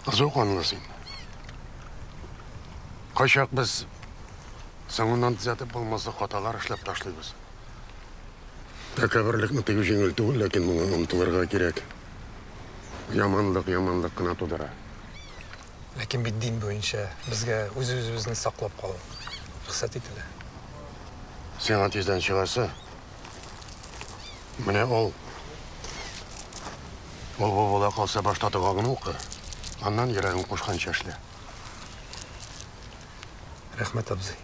Қызу қанылысың. Қайшақ біз соңынан түзетіп болмаса қаталар ішлеп ташлайбыз. Тәкәбірлікні тегі жеңіл түгіл, ләкин мұны ұмтылырға керек. Яманлық қына тудыра. Ләкин бит дин бойынша бізге өз-өзімізді сақлап қалу рұқсат етілі. Сен атезден шығасы, міне ол бола қалса баштаты қағын оқы, аннан ерағын қошқан шәшлі. Рахмет, абзый.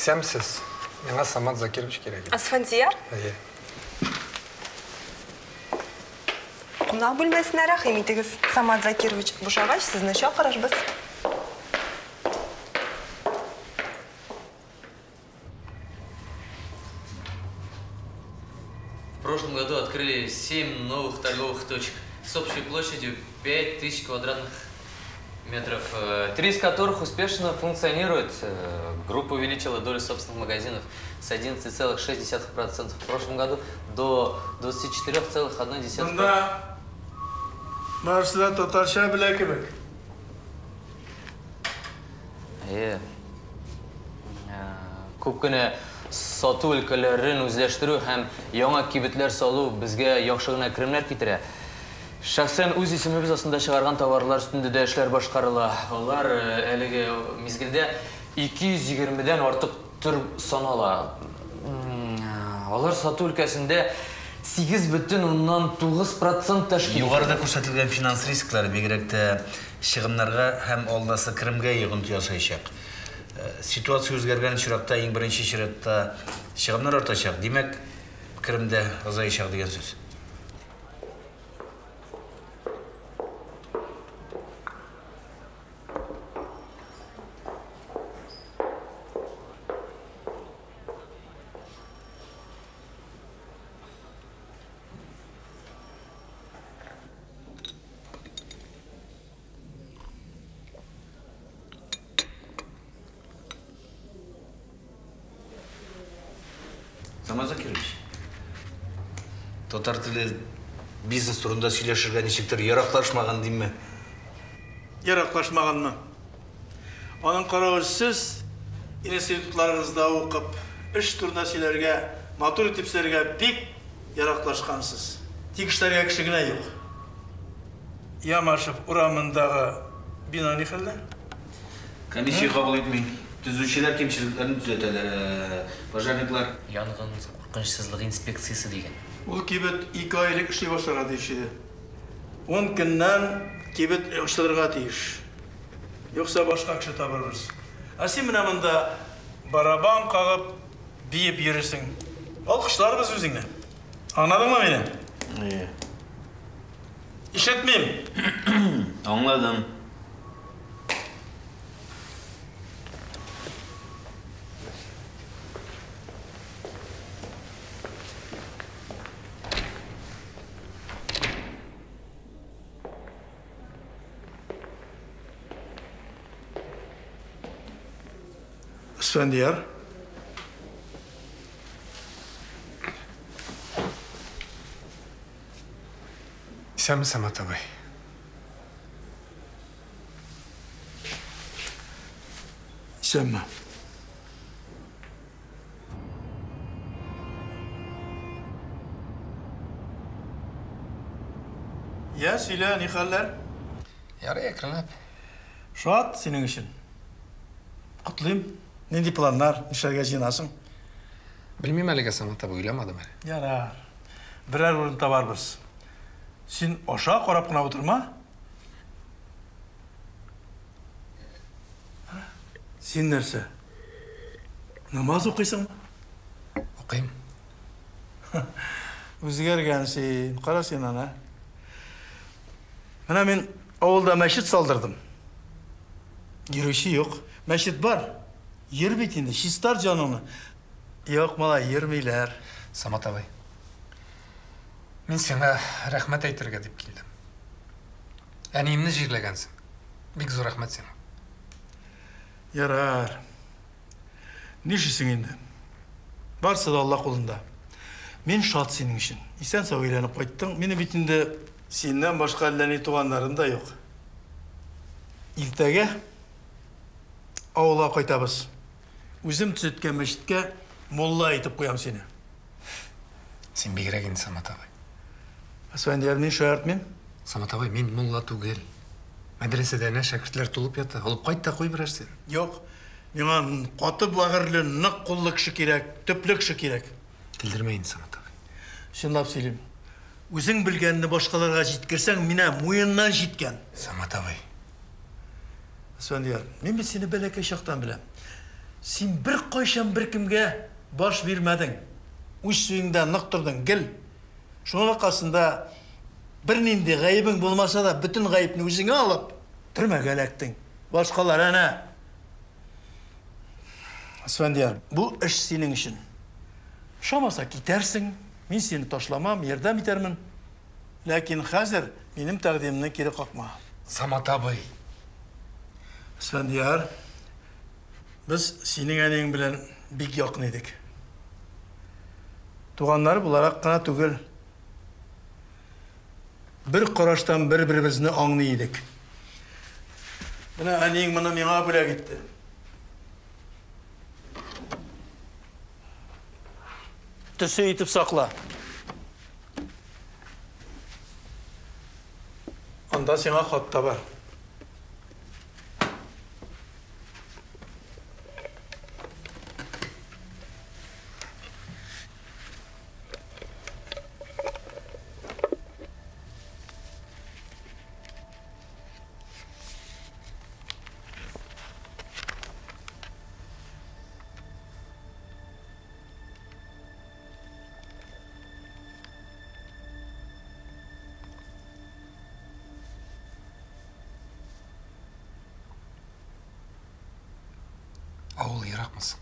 Сәмсіз. Меңа Самат Закирович керек. Асфандияр? Әйе. Құмнақ бөлмесіне рахим етігіз. Самат Закирович, бұшағаш, сізні шақырарбыз. В прошлом году открыли 7 новых торговых точек с общей площадью 5000 квадратных метров, 3 из которых успешно функционируют. Группа увеличила долю собственных магазинов с 11,6% в прошлом году до 24,1%. Да. Марсла татарша біле кебек. Көп көне сату өлкәләрен үзләштерү һәм яңа кибетләр салу безгә яхшы гына керемнәр китерә. Шәхсән үз исемебез астында чыгарган товарлар өстендә дә эшләр башкарыла. Алар әлеге мизгелдә 220дән артык төр санала. Алар сату өлкәсендә 8,9% тәшкил итә. Югарыда күрсәтелгән финанс рисклары бигрәк тә чыгымнарга һәм алдасы киремгә йогынты ясаячак. Ситуация үзгәргән чиратта иң беренче чиратта чыгымнар артачак. Димәк, киремдә азаячак дигән сүз. Самат Закирович, татар тілі бизнес турында сөйлешерге ничектер ярақлашмаған дейме? Ярақлашмағанмы? Оның қарауы сіз институтларыңызда оқып, іш турында сөйлерге, матур типсерге бек ярақлашқансыз. Тегіштәрге кішігіне yok. Ямашев урамындағы бина не хәлдә? Комиссия қабыл етмей. Түзушілер кемшіліктерін түзетелер. Пожарниклар. Янгын қорқынышсызлық инспекциясы деген. Ул кибет 2 айлық эшли башларга тиеш иде. 10 көннән кибет эшләргә тиеш. Юкса башка кеше табарбыз. Син менә монда барабан кагып, биеп йөрисең. Алкышларбыз үзеңне. Аңладыңмы мине? Ишетмим. Аңладым. Svendiyar. Исәнме, Самат абай? Исәнме? Я, сөйлә, ни хәлләр? Ярый, әкренләп. Шат синең өчен. Котлыйм. Нинди планнар, нишләргә җыенасың? Белмим әлегә, Самат абай, уйламадым әле. Ярар. Берәр урын табарбыз. Син аша карап кына утырма. Син нәрсә? Намаз укыйсыңмы? Укыйм. Үзгәргән син, кара син ана. Менә мин авылда мәчет салдырдым. Йөрүче юк. Мәчет бар. Йөр бит инде, чистар җаныңны. Юк, малай, йөрмиләр. Самат абай. Мин сиңа рәхмәт әйтергә дип килдем. Әниемне җирләгәнсең. Бик зур рәхмәт сиңа. Ярар. Нишлисең инде? Барсы да Алла кулында. Мин шат синең өчен. Исән сау өйләнеп кайттың. Минем бит инде синнән башка әллә ни туганнарым да юк. Иртәгә авылга кайтабыз. Үзем төзеткән мәчеткә мулла итеп куям сине. Син бигрәк инде, Самат абай. Свендияр, мин шаяртмыйм. Самат абай, мин мулла түгел. Мәдрәсәдә әнә шәкертләр тулып ята. Алып кайт та куй берәрсен. Юк. Миңа каты багырлы, нык куллы кеше кирәк, төпле кеше кирәк. Килдермә инде, Самат абай. Чынлап сөйлим. Үзең белгәнне башкаларга җиткерсәң, минә муеннан җиткән. Самат абай. Свендияр, мин бит сине бәләкәй чактан беләм. Син бер кайчан бер кемгә баш бирмәдең. Үз сүеңдә нык тордың, гел. Шуның аркасында бер нинди гаебең булмаса да, бүтән гаепне үзеңә алып, төрмәгә эләктең. Башкалар әнә. Свендияр, бу эш синең өчен. Шамаса китәрсең, мин сине ташламам, ярдәм итәрмен. Ләкин хәзер минем тәкъдимне кире какма. Самат абай. Свендияр, biz синең әнең белән бик якын идек. Туганнар буларак кына түгел. Бер караштан бер-беребезне аңлый идек. Менә әнең моны миңа бүләк итте. Төсе итеп сакла. Анда сиңа хат та бар. Авыл еракмысың?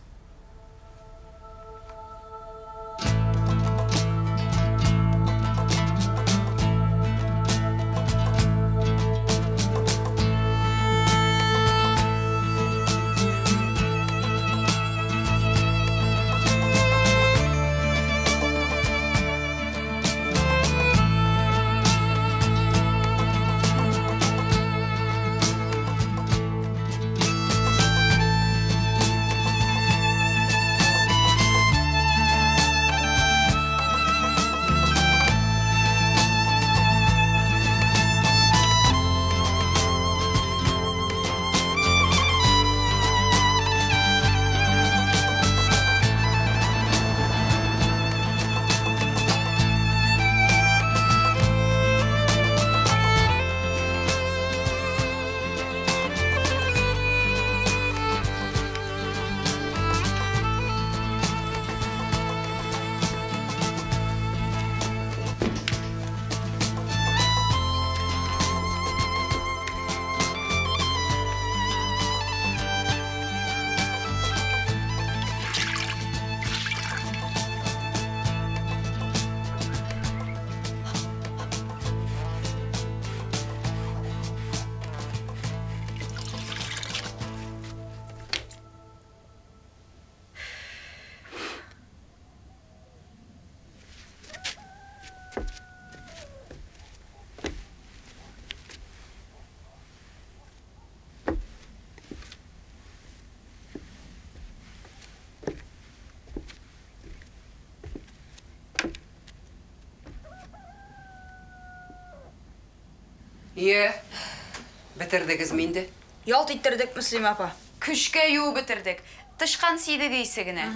Бітірдіңіз менде? Ялт иттердік, Мүслим апа. Күшке ю бітірдік. Тышқан сейді кейсігіне.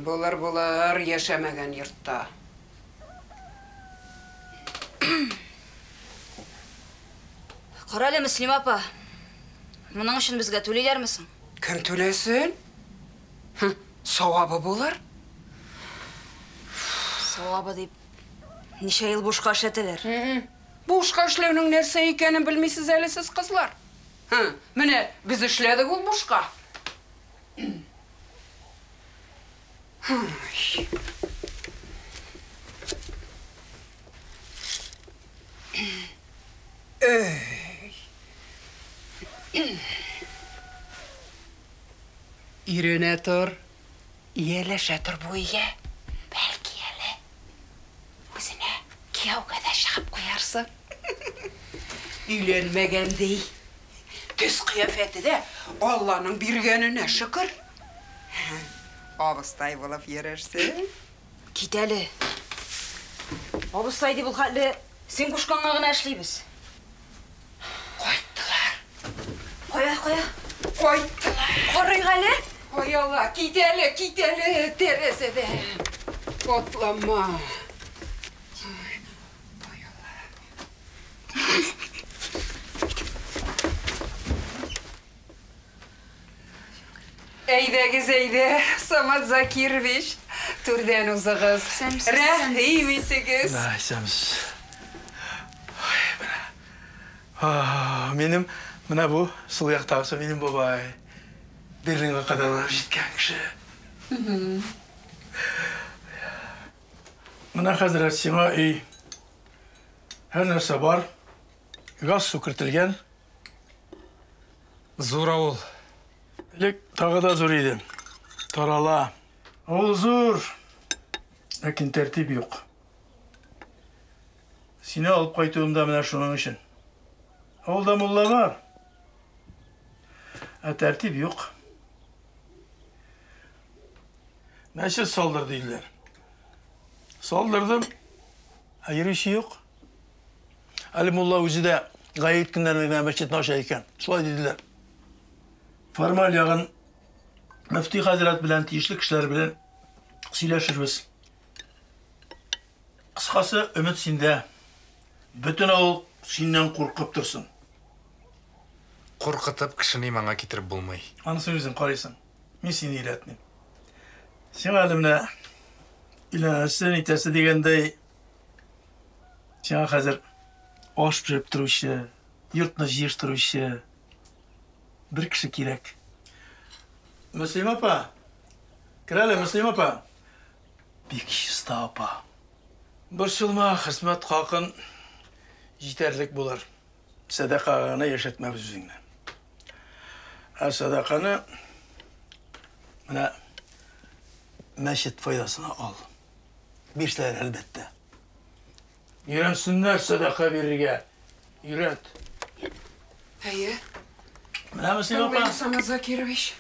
Болар, яшамаған йұртта. Қаралы, Мүслим апа. Мұның үшін бізге төлейлер місің? Кім төлесін? Сауабы болар? Сауабы deyip, неше ел бошқа шәтелер. Бушқа ішлеуінің нәрсе екенін білмейсіз әлі сіз қызлар. Міне, біз ішледік ол бушқа. Үйрене тұр, иелеше тұр бойге. Бәлкі әлі өзіне кияуға да шығып қоярсың. Үйленмегендей. Түс қияфеті де Алланың бергеніне шүкір. Абыстай болып ерерсің. Кит әлі. Абыстай бұл қалды, сен көшканға ғына әшлейбіз. Қойттылар. Қоя. Қойттылар. Қорай қалы? Ой Алла, кетелі, терезеде. Отлама. Eyde, Самат Закирович. Түрден ұзығыз. Рәхим етігіз. Сәміз. Менің, мына бұл сұлияқтағысы менің бабай. Берлинге қадалар жеткен кіші. Мына қазір сиңа үй. Әр нәрсе бар. Газ су кіртілген. Зур ауыл. Лек тағы да зор еді. Тарала. Ол зор. Ләкин тәртіп жоқ. Сені алып қайтуымда мына шуның үшін. Олда мұлла бар. Тәртіп жоқ. Мәшір салдыр дейлер. Салдырдым. Еріші жоқ. Әлі мұлла өзі де ғайет күндерінен мәшет наша екен. Солай дейділер. Формал яғын мүфти хазират білән, тиешлі кішілер білән сөйләшірбіз. Қысқасы үміт сенде. Бүтін ауыл сенен қорқып тұрсын. Қорқытып кішіні маңа кетіріп болмай. Анысы өзің қарайсың. Мен сені үйретінем. Сен әлі міне үйленерсің, итәсі дегендей сен қазір аш пішіріп тұрушы, йұртына жиырштырушы бір кіші керек. Мүслим апа, кірәлі Мүслим апа. Бекшісті апа. Бір жылма қызмет қақын жетерлік болар. Садақағаны ешетмәбіз өзіңді. Садақаны мына мәшет файдасына ал. Берсілер әлбетті. Үйренсінлер садақа беруге. Үйрет. Әйе. Мына Мүслим апа. Самат Закирович.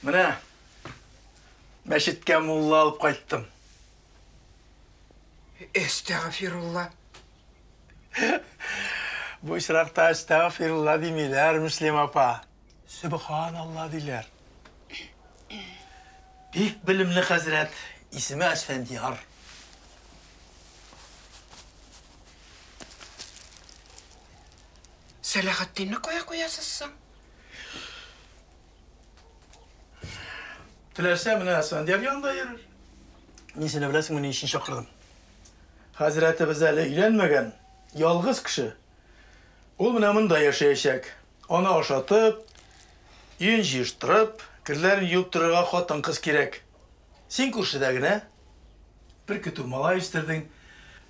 Мына мәшетке мұлла алып қайттым. Эстағфирулла. Bu şırakta estağfirullah demeler Müslüm apa. Sübhanallah diler. Pek bilimli hazret, ismi Esfendiyar. Selahattin'i koyasızsın. Dilerse bana Esfendiyar yanında yürür. Nesini bilesin bunu işin şakırdım. Hazreti bize ilenmegen, yalğız kişi. Ol mınamında yaşayacak. Onu aşatıp, yün jiştirip, kirlerin yuptırığa xotin kız gerek. Sen kurşidagine bir kütü mala istirdin.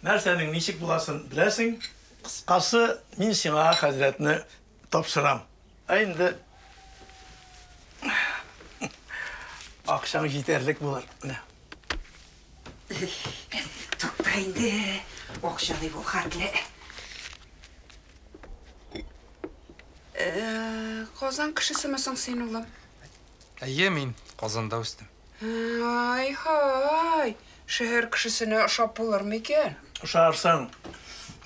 Nersenin nişik bulasın bilesin. Kısqası min sana hazretini topsıram. Endi akşam yeterlik bular. Toktayındı. Okşalı bu hatlı. Qozan kişisi misin sen oğlum? Әйе, мен Қазанда өстім. Hay. Şehir kişisine aşap olur mu eken? Uşarsan,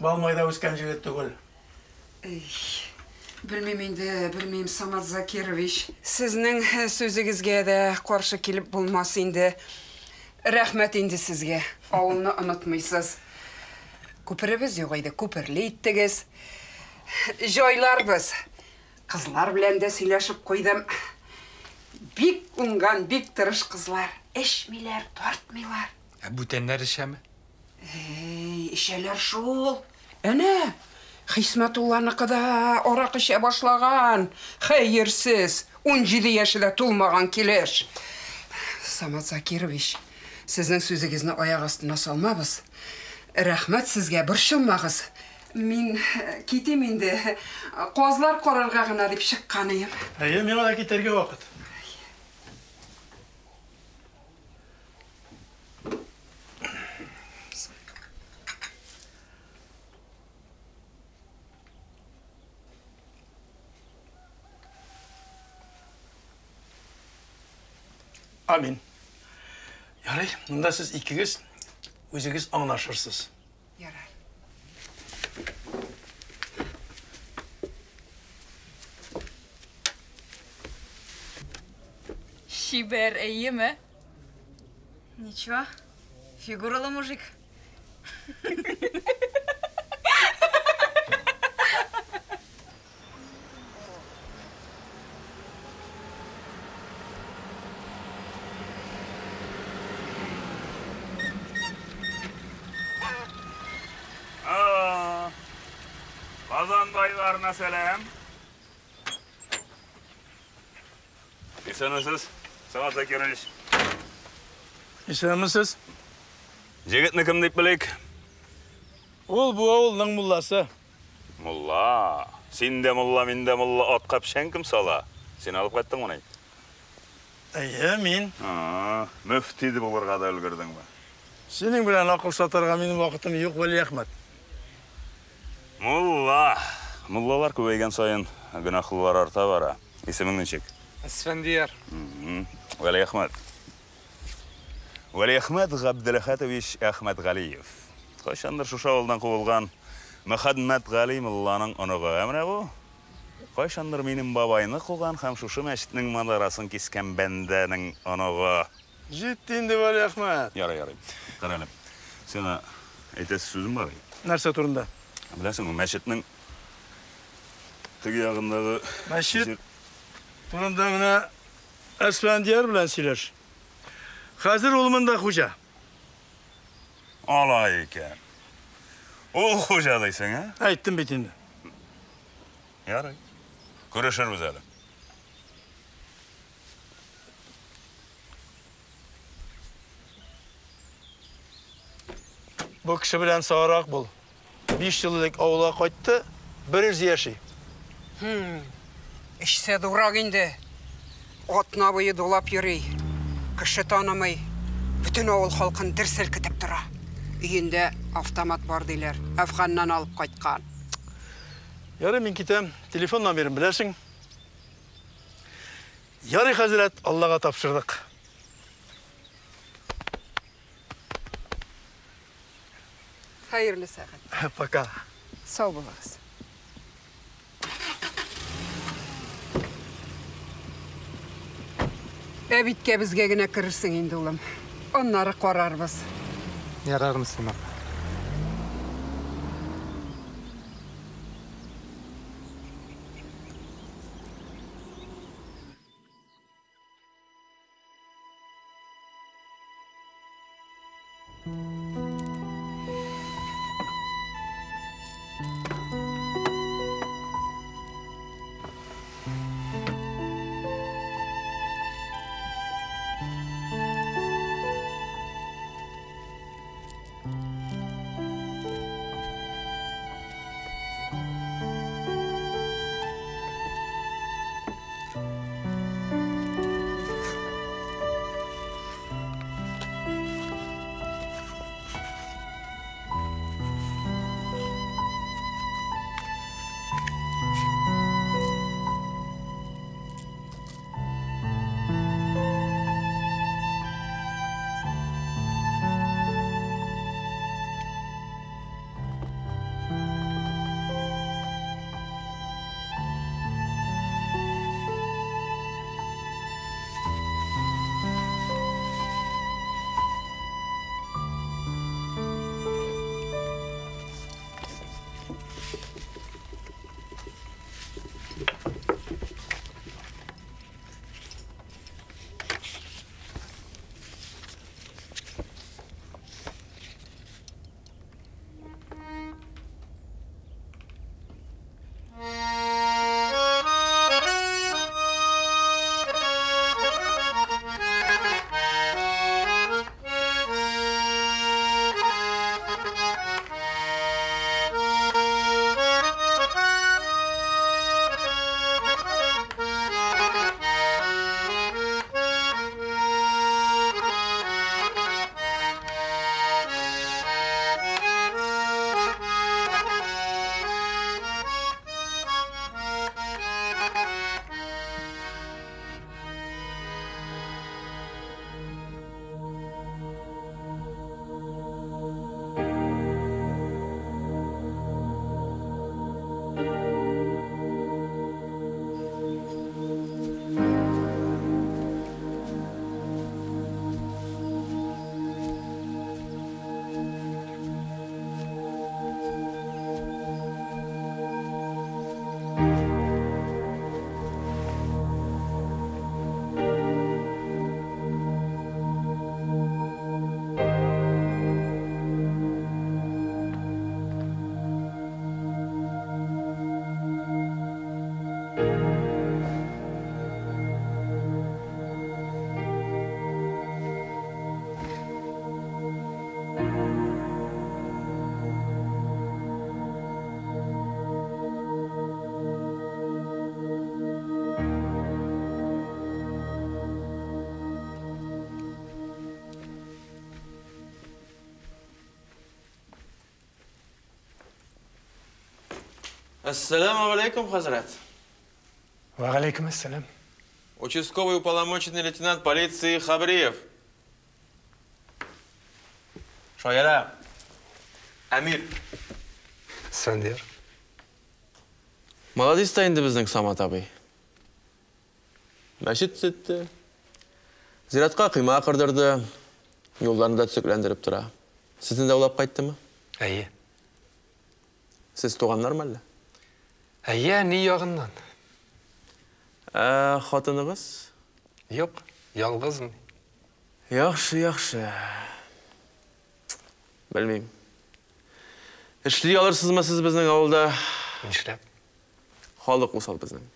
Balmayda ösken jigit tugul. Білмеймін, Самат Закирович. Сіздің сөзіңізге де қаршы келіп болмас енді. Рахмет енді сізге. Ауылны ұнытмайсыз. Көпіріміз жоғайды, көпірлейттігіз. Жойларбыз. Қызлар білән де сөйлешіп қойдым. Бик ұңған, бик тырыш қызлар. Ішмейлер, тартмейлар. Бүтенлер іше ме? Ішелер шул. Әне, Хисметулланыкы да орақ іше башлаған. Хайырсыз, 17 яшыда тулмаған келеш. Самат Закирович, сіздің сөзігізні аяқ астына салмабыз. Рахмет сізге біршілмағыз. Мен кетем енді. Қозлар қорарға ғына деп шыққанайым. Мен ода кетерге уақыт. Amin. Ярай, мұнда сіз ikigіз, өзіңіз аңлашырсыз. Ярай. Шибер, iyi mi? Ничего, фигуралы мужик. Kazandaylarına selam. İseniz, Samat Zakирович. İstemisiz? Жігітні кім деп білейік? Ол bu ауылның мұllасы. Мұлла. Сен де мұлла, мен де мұлла, атқап шән кім сала? Сен алып қайттың оны? Мен. Мүфтиді бұларға да үлгірдің ба? Сенің білән ақыл сатарға менің уақытым жоқ, Вали Ахмет. Мұлла. Мұллалар көбейген сайын günahlılar арта бара. Есімің нешек? Асфендияр. Вали Ахмет. Вали Ахмет Ғабділахатович Ахмет Ғалиев. Қашандар шуша олдан қуылған Мұхаммед Ғали мұлланың ұнығы. Әміне бұл? Қашандар менің бабайны қуған һәм шушы мәшітнің мадарасын кескен бәндәнің ұнығы. Жеттенді, Вали Ахмет. Ярай. Қаралым, сені әйтесі сөзім бар. Нәрсе турында? Білесің, мәшітнің түгі ағындағы... Мәшіт турында мына Асфендияр білән сөйлеш. Қазір олымында хужа. Алай екен. Ол хужа дейсің, ә? Айттым бет енді. Ярай. Көрішірбіз әлі. Бұл кіші білән сағарақ бұл. 5 жылдық ауылға қайтты, 100 яши. Ішсе дұрақ енді. Отына бойы долап ерей. Кіші танымай, бүтін ауыл халқын дірсіл кітіп тұра. Үйінде автомат бар дейлер, Афғаннан алып қайтқан. Ярай, мен кетем, телефон номерін білесің. Ярай, Хазірет, Аллаға тапшырдық. Хайырлы сағат. Пока. Сау болыңыз. Әбитке бізге гіне кірірсің енді ұлым. Оннары қорарбыз. Yarar mısın ama? Ассаламу алейкум, Хазрат. Ва алейкум ассалам. Участковый уполномоченный лейтенант полиции Хабриев. Шояра. Амир. Сандер. Молодец та инде безнең Самат абый. Мәчет төзетте. Зиратка кыйма кырдырды. Юлларны да төзекләндереп тора. Сезне дә улап кайттымы? Әйе. Сез туганнармы әллә? Әйе, ни ягыннан? Хатыныгыз? Юк, ялгызмын. Яхшы. Белмим. Эшли алырсызмы сез безнең авылда? Нишләп? Халык усал безнең.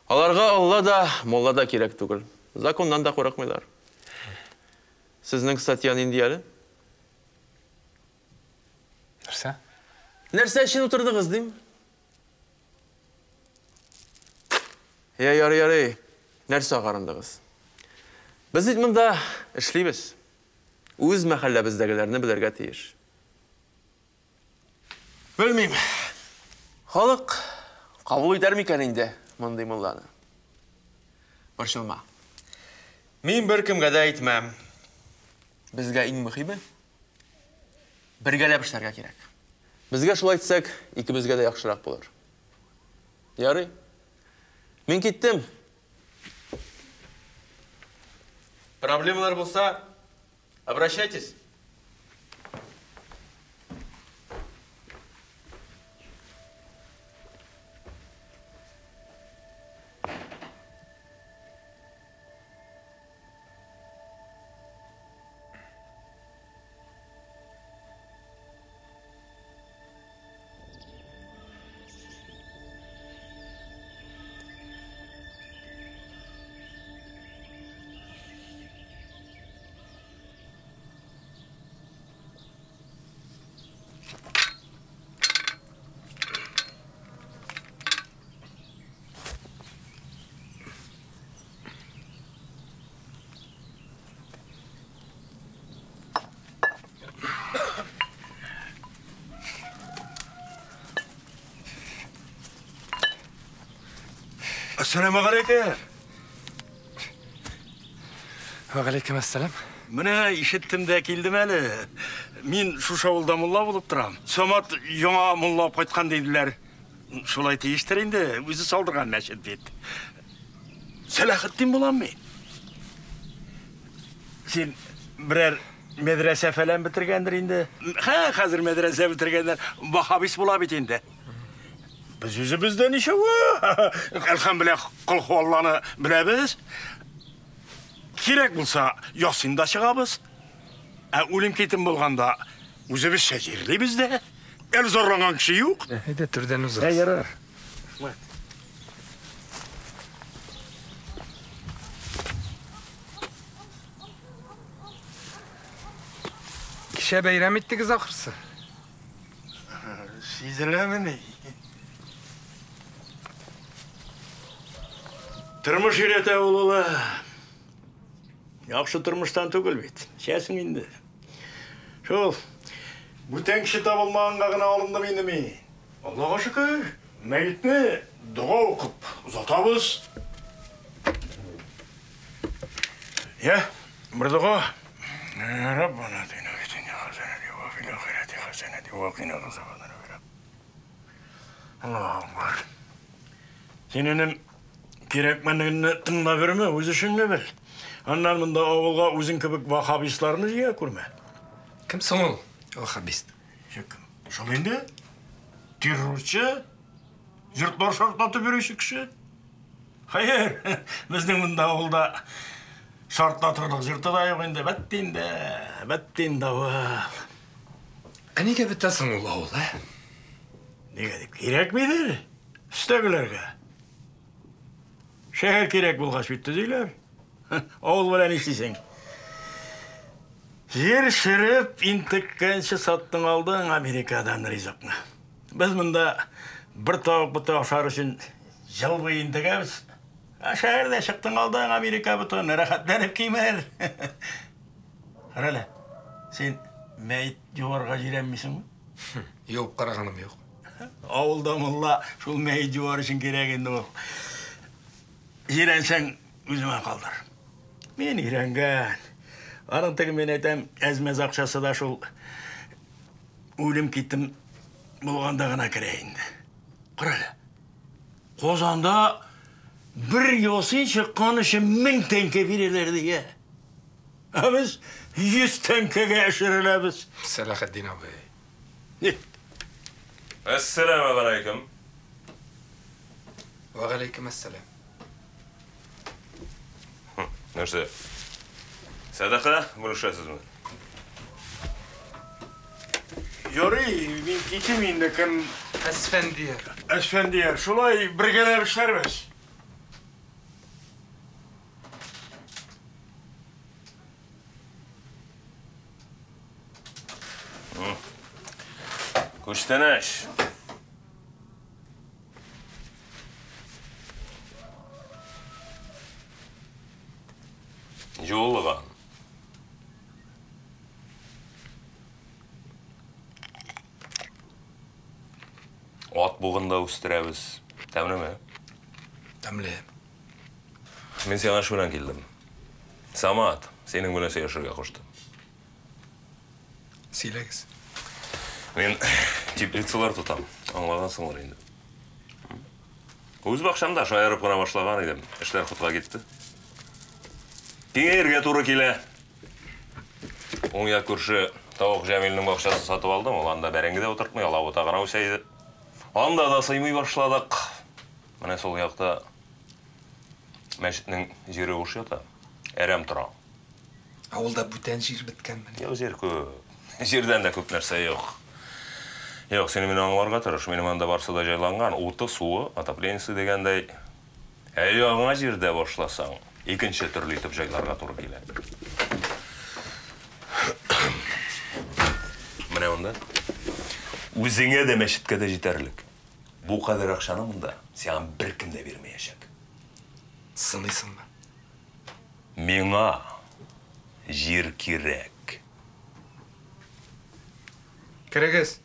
Аларга Алла да, молла да кирәк түгел. Законнан да курыкмыйлар. Сезнең статья нинди әле? Нәрсә? Нәрсә өчен утырдыгыз, дим? Ярый. Нәрсә агарындыгыз? Без бит монда эшлибез. Үз мәхәлләбездәгеләрне белергә тиеш. Белмим. Халык кабул итәр микән инде мондый мулланы? Борчылма. Мин беркемгә дә әйтмәм. Безгә иң мөһиме бергәләп эшләргә кирәк. Безгә шулай әйтсәк, икебезгә дә яхшырак булыр. Ярый. Мин киттем. Проблемалар булса, обращайтесь. Assalamu alaikum. Ва алейкум ассалам. Менә ишеттем дә килдем әле. Мин шушы авылда мулла булып торам. Самат яңа мулла кайткан диделәр. Шулай тиештер инде, үзе салдырган мәчет бит. Сәлахетдин буламмы? Син берәр медрәсә фәлән битергәндер инде. Хәзер медрәсә битергәннәр вахабис була бит инде. Biz yüzümüzden işe var. Elhamdülillah Allanı bilemiz. Kirek bulsa Yasin'da çıkabız. Ölüm ketim bulganda yüzümüz şekirli bizde. El zorlanan kişi yok. Hadi türden uzak. Yarar. Kişe beyram ettiğiniz ahırsı. Sizler mi? Turmuş ürete oğlula. Yaxşı turmuştan tugul bit. Şesin indi. Şol, bütün kişi tabılmağınga gına alındım indi mi? Allah'a şükür. Meyitni dua okup uzatabız. Ya, bir dua. Rabbana dina fitini haseneti ve fil ahireti haseneti ve qina azabannar. Allahu Ekber. Senin kerekmenliğini tınla verme, öz işini bil. Anlar mında avulga özün kibik vahabislarını yiye kurma. Kimsin ol? Vahabist. Şol indi? Terörçü? Yurtlar şartlatı berişi kişi? Hayır, bizden mında avulda şartlatırlık yurtta da yok indi. Bettin de var. Nege bitesin ol avul, he? Nege deyip, gerek midir? Üstegilerge. Şehir gerek bulgaç bitti deyler. Oğul bilen işleysen. Yer şirip, intikkençi sattın aldın Amerika'dan rizakna. Biz bunda bir tavuk şar için yıl boyu intikemiz. Şehirde çıktın aldın Amerika bütünü rahatlanıp kiymer. Harala, sen meyit yuvarga jiren misin mi? Yok, qarağanım yok. Ауылда мұлла шул мәйт жуар үшін керек енді ол. Жиренсең өзіме қалдыр. Мен үйренген. Арынтығы мен айтам, әзмәз ақшасы да шул өлім кеттім болғанда ғана кірейінді. Құралы, Қозанда бір yosin шыққан үшін 1000 теңге берелерді, е. Біз 100 теңгеге әшірілеміз. Салахаддин абай. Не? Assalamu alaikum. Wa alaikum assalam. Нәрсе? Садақа бөлішесіз ме? Yorey, мен кетем енді кім... Әсфендияр. Әсфендияр, шулай біргелер ішерміз. Күштенәш. Жолыған. От бұғында өстірәбіз. Тәмлі ме? Тәмлі. Мен сен шудан келдім. Самат, сенің білен сөйешірге қоштым. Силегіз. Мен теплицалар тұтам. Аңлаған сыңлар енді. Өз бақшамда шайырып қана башлаған едім. Іштер құтқа кетті. Кеңерге туры келе. Оңя көрші тауық Жәмелінің бақшасын сатып алдым. Ол анда бәреңгіде отыртмай, алау отағына өсейді. Анда да сыймай башладық. Міне сол яқта мәшітінің жері ұш ята. Әрем тұра. Ауылда бүтән жер біткен міне. Yok жер көп. Жерден де көп нәрсе жоқ. Yok, сені мен аңларға тұрыш. Менің анда барсы да жайланған. Уты, суы, отопленісі дегендей. Аяғыңа жерде башласаң, екінші түрлі етіп жайларға тұры келе. Міне онда. Өзіңе де мәшітке де жетерлік. Бұл қадыр ақшаны мұнда саған бір кімде бермейешек. Сынайсың ба? Меңа жер керек. Керегіз.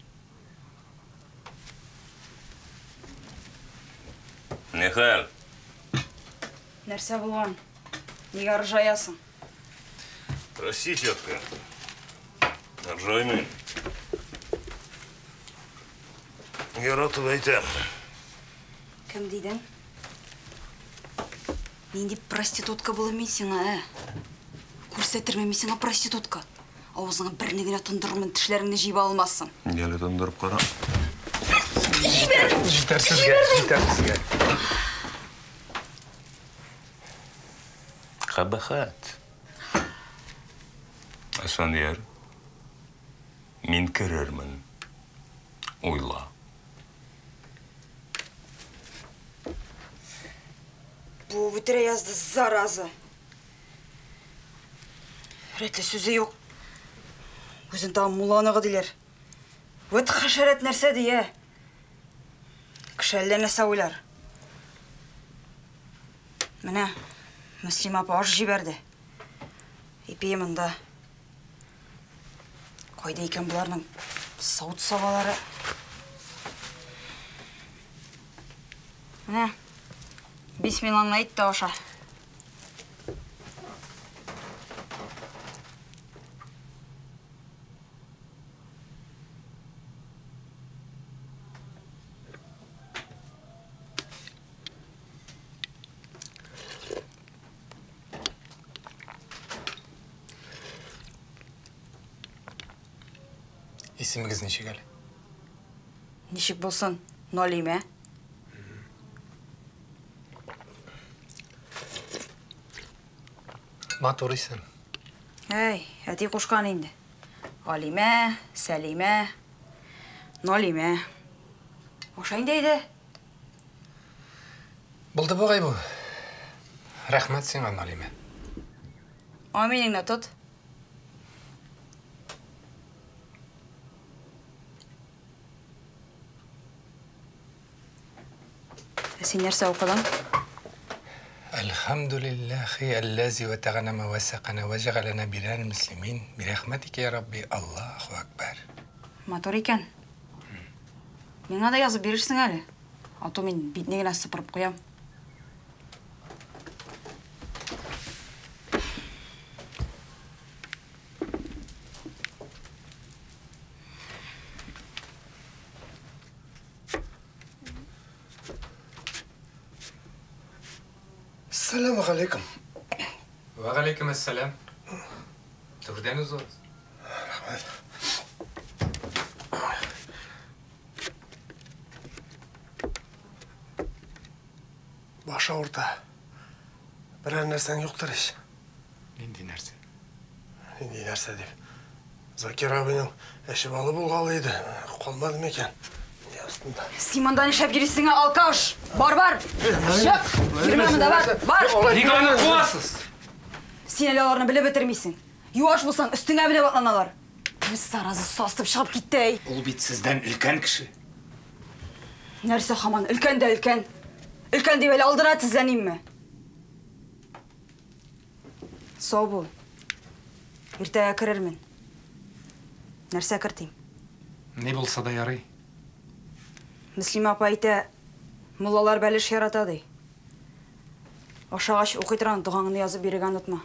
Не хәл? Нәрсе болған? Неге ыржаясың? Прости, тетка. Ржаймын. Яратып айтам. Кім дейдің? Мен деп проститутка болмайсың, ә? Көрсеттірмемейсің, а проститутка. Аузыңа біріне гіне тұндырымын, тішлеріңді жиып алмассың. Гелі тұндырып қара. Жетерсізге. Қабахат. Асфендияр, мен кірермін. Ойла. Бұл өтіре язды заразы. Ретлі сөзі yok. Өзін тағы мұланығы дейлер. Өт қашарет нәрсе дей, Кішәлләне сәуілер. Міне, Мүслим апа аш жіберді. Епей мұнда. Қойда екен бұларының сауыт сабалары. Міне, бисмиллah'ны айтты аша. Есіміңіз нешек әлі? Нешек болсын, нолей ме? Матурисың. Әй, әти қошқан енді. Алиме, Сәлиме, Нолиме. Ошайын дейді. Бұлды бұғай бұл. Рахмет сен Нолиме. Аменіңді тұт. Сен нәрсе оқыдың? Elhamdülillahi ellezi ve teğneme ve sekene ve cegalene bilen müslimin. Bir rahmetike ya Rabbi. Allahu Ekber. Матур екен. Меңа да язып берерсің әлі. А то мен бетіне генә сыпырып қоям. Assalomu alaykum. Va alaykum assalom. Turdan uzun. Rahmat. Baş orta. Birer nersen yoktur iş. Nindi narsa? Nindi nerse deyip. Zakir abinin eşi balı bulgalıydı. Kolmadı mı eken? Симондан шәп жүресіңе алкаш. Бар. Шәп. Жүрмәмін да бар. Неге оны қуасыз? Сен әлі оларны біліп бітірмейсің. Юаш болсаң үстіңе біліп атланалар. Көз саразы састып шығып кетті ей. Ол бит сізден үлкен кіші. Нәрсе хаман, үлкен де үлкен. Үлкен деп әлі алдыра тізленейм ме? Сау бол. Ертеге кірермін. Нәрсе кіртейм. Не болса да ярай. Müslüm апа әйтә, муллалар бәлеш яратады. Ашагач укый торган дугаңны язып бирергә онытма.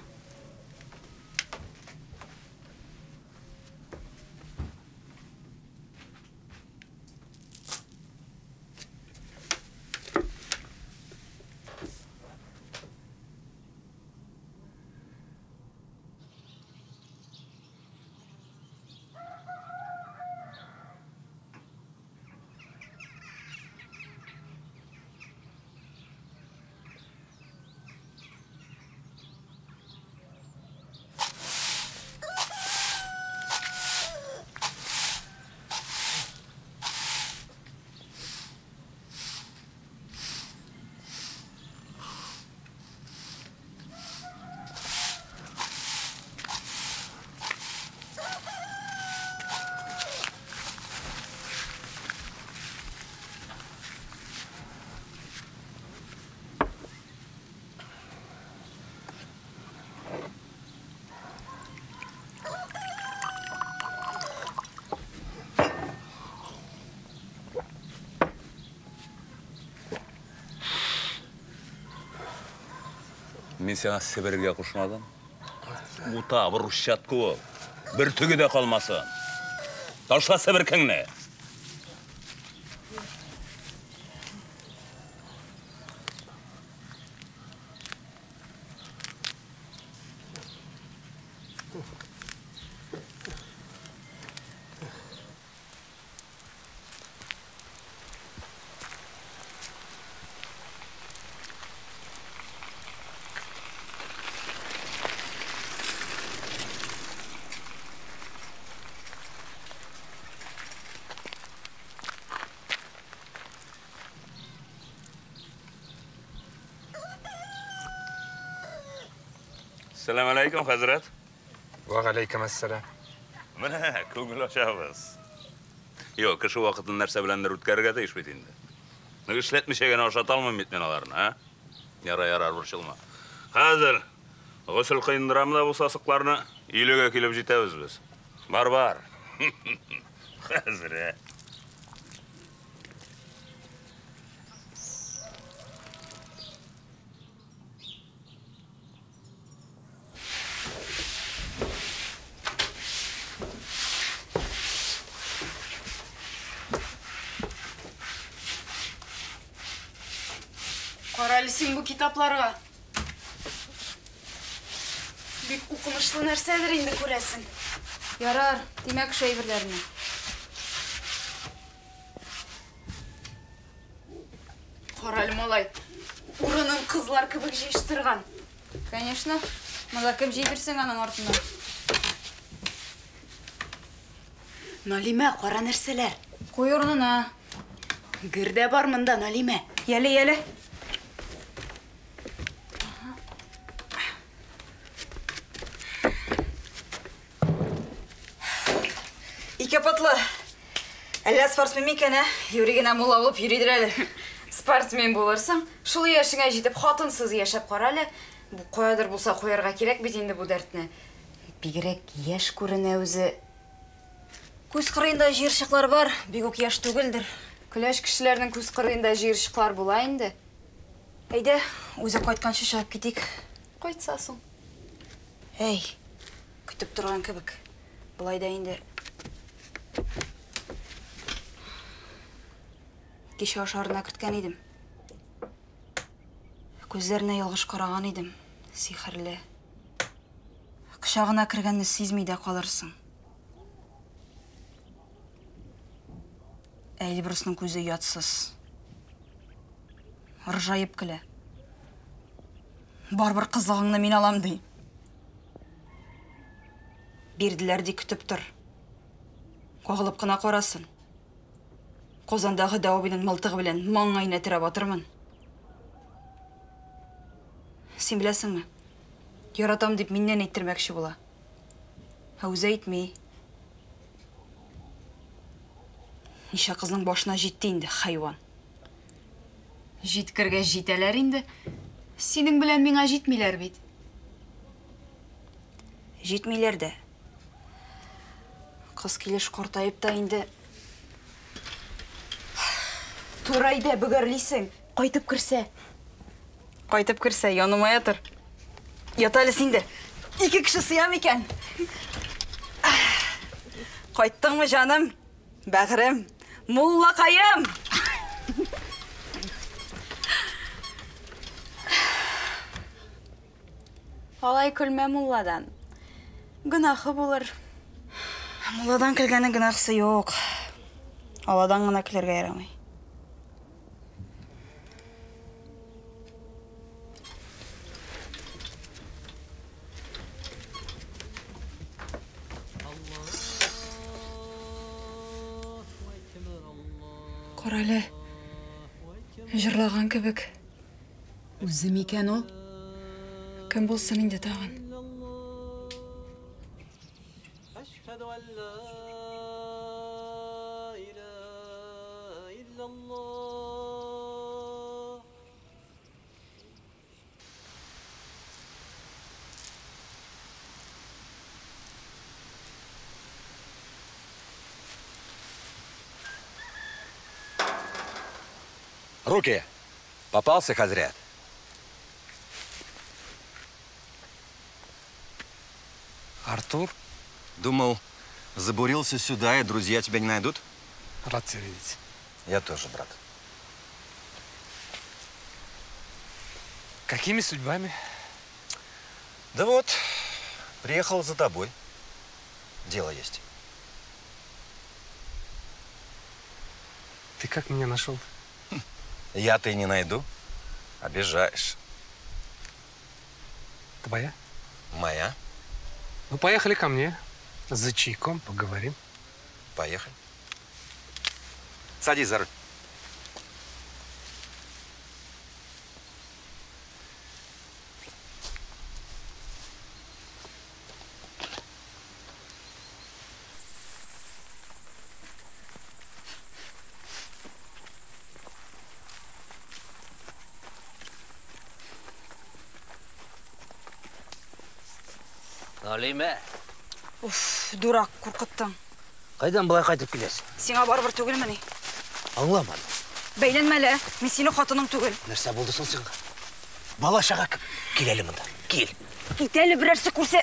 Мен саған Сібірге құшмадым. Ута, бір ұшат көп. Bir түгі де қалмасын. Ташқа Сібір кіңне. Selam aleyküm Hazret. Ve aleyküm assalam. Mine, көңіл ашабыз. Yok, kışı vakıtın нәрсе bilenler ütkərgə de iş bitindi. Ne işletmişegen aşatalmam bitmen alarını, ha? Yarar burçılma. Hazır, gusül kıyındıram da bu sasıklarını iylöge kilip jitemiz biz. Бар. Hazır, ha? Қаралысың bu kitaplarga. Бик укымышлы нәрселер инде күрәсең. Ярар, демәк шәйберләрне. Қаралы малай, урынын кызлар кебек җыештырган. Конечно, монда кем җиберсең аның артыннан. Налима, кара нәрсәләр. Куй урынына. Гердә бар монда, Налима. Яле. İki patlı. Әлі спортсмен мекені, юригена мулла болып юридір әлі. Спортсмен боларсың, шул яшыңа жетіп, хатынсыз яшап қаралы. Бұл қоядыр болса қоярға керек бит енді бұл дәртіне. Бигерәк яш күренә үзе. Күз кырыйында җир шыклар бар, бик үк яш түгелдер. Күләш кешеләрнең күз кырыенда җыерчыклар була инде. Әйдә, үзе кайтканчы чыгып китик. Кайтса соң. Әй, көтеп торган кебек. Болай да инде. Кеше ашарына керткән идем. Күзләренә ялгыш караган идем. Сихерле. Кычагына кергәнне сизми дә калырсың. Эльбрусның күзе ятсыз. Ржайып көлә. Барбыр кызлыгыңны мин алам ди. Бирделәр ди, көтеп тор. Кагылып кына карасын. Казандагы Дәүбинең мылтыгы белән маңгайына терәп атырмын. Син беләсеңме? Яратам дип миннән әйттермәкче була. Үзе әйтми. Ниша кызның башына җитте инде, хайван. Җиткергә җитәләр инде. Синең белән миңа җитмиләр бит. Җитмиләр дә. Кыз килеш картайып та инде. Турайда бөгәрлисең. Кайтып керсә. Кайтып керсә, яныма ятыр. Яталыс инде. Ике кеше сыям икән. Кайттыңмы, җаным? Бәгърем, муллакаем. Алай көлмә мулладан. Гынахы булыр. Мулладан көлгәнең гынахысы юк. Аладан гына көләргә ярамый. Карале, җырлаган кебек. Үзе микән ул? Кем булсын инде тагын? Руки! Попался, хазрят. Артур, Думал, забурился сюда, и друзья тебя не найдут? рад тебя видеть. Я тоже, брат. Какими судьбами? Да вот, приехал за тобой. Дело есть. Ты как меня нашел? Я-то и не найду. Обижаешь. Твоя? Моя? Ну, поехали ко мне. За чайком поговорим. Поехали. Садись за руль. Налиме, Уф, дурак, куркыттың. қайдан былай қайтып келесің? Сиңа барбыр түгелмени? Аңламадым. Бәйләнмәле, мен синең хатының түгел. Нәрсә булды соң сиңа? Бала шаға келелі мында. Кел. Китәле берәрсе күрсә.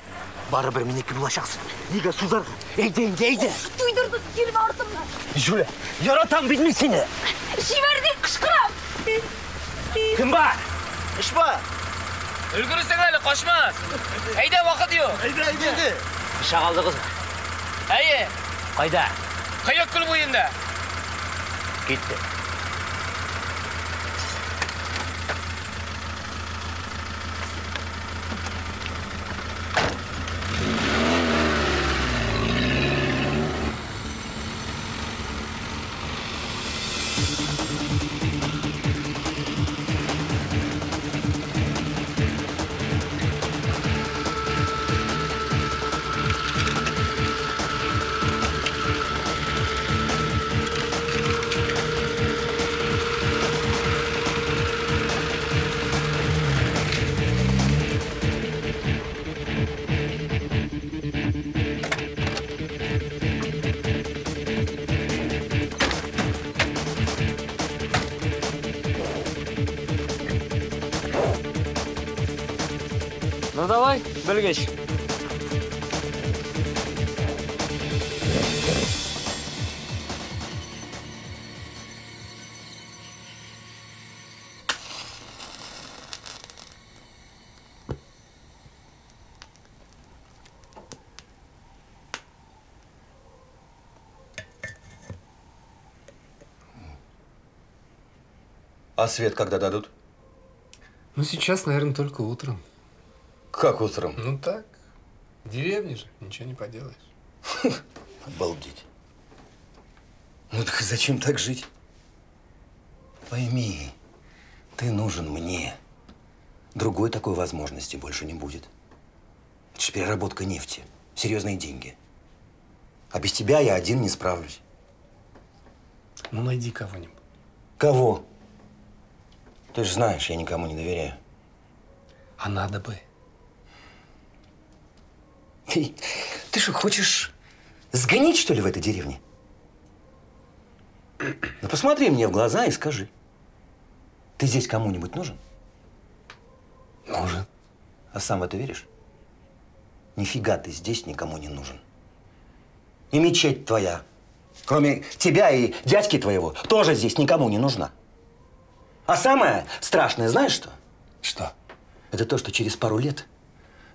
Барыбер минеке булачаксың. Нигә сузарға? Әйдә. Туйдырды, килеп артымнан. Жүле, яратам бит мин сине. Җибәрде, кычкырам. Кем бар? Эш бар. Өлгірісің әлі, қашмас. Әйде, вақыт yok. Әйде. Иша қалды қыз. Әйе, Қайда? қайық күл бойында. Кетті. Ну давай, белгеч. А свет когда дадут? Ну, сейчас, наверное, только утром. Как утром? Ну так, в деревне же, ничего не поделаешь. Обалдеть. Ну так зачем так жить? Пойми, ты нужен мне. Другой такой возможности больше не будет. Это же переработка нефти. Серьезные деньги. А без тебя я один не справлюсь. Ну, найди кого-нибудь. Кого? Ты же знаешь, я никому не доверяю. А надо бы. Ты что, хочешь сгнить, что ли, в этой деревне? Ну, посмотри мне в глаза и скажи. Ты здесь кому-нибудь нужен? Нужен. А сам в это веришь? Нифига ты здесь никому не нужен. И мечеть твоя, кроме тебя и дядьки твоего, тоже здесь никому не нужна. А самое страшное, знаешь что? Что? Это то, что через пару лет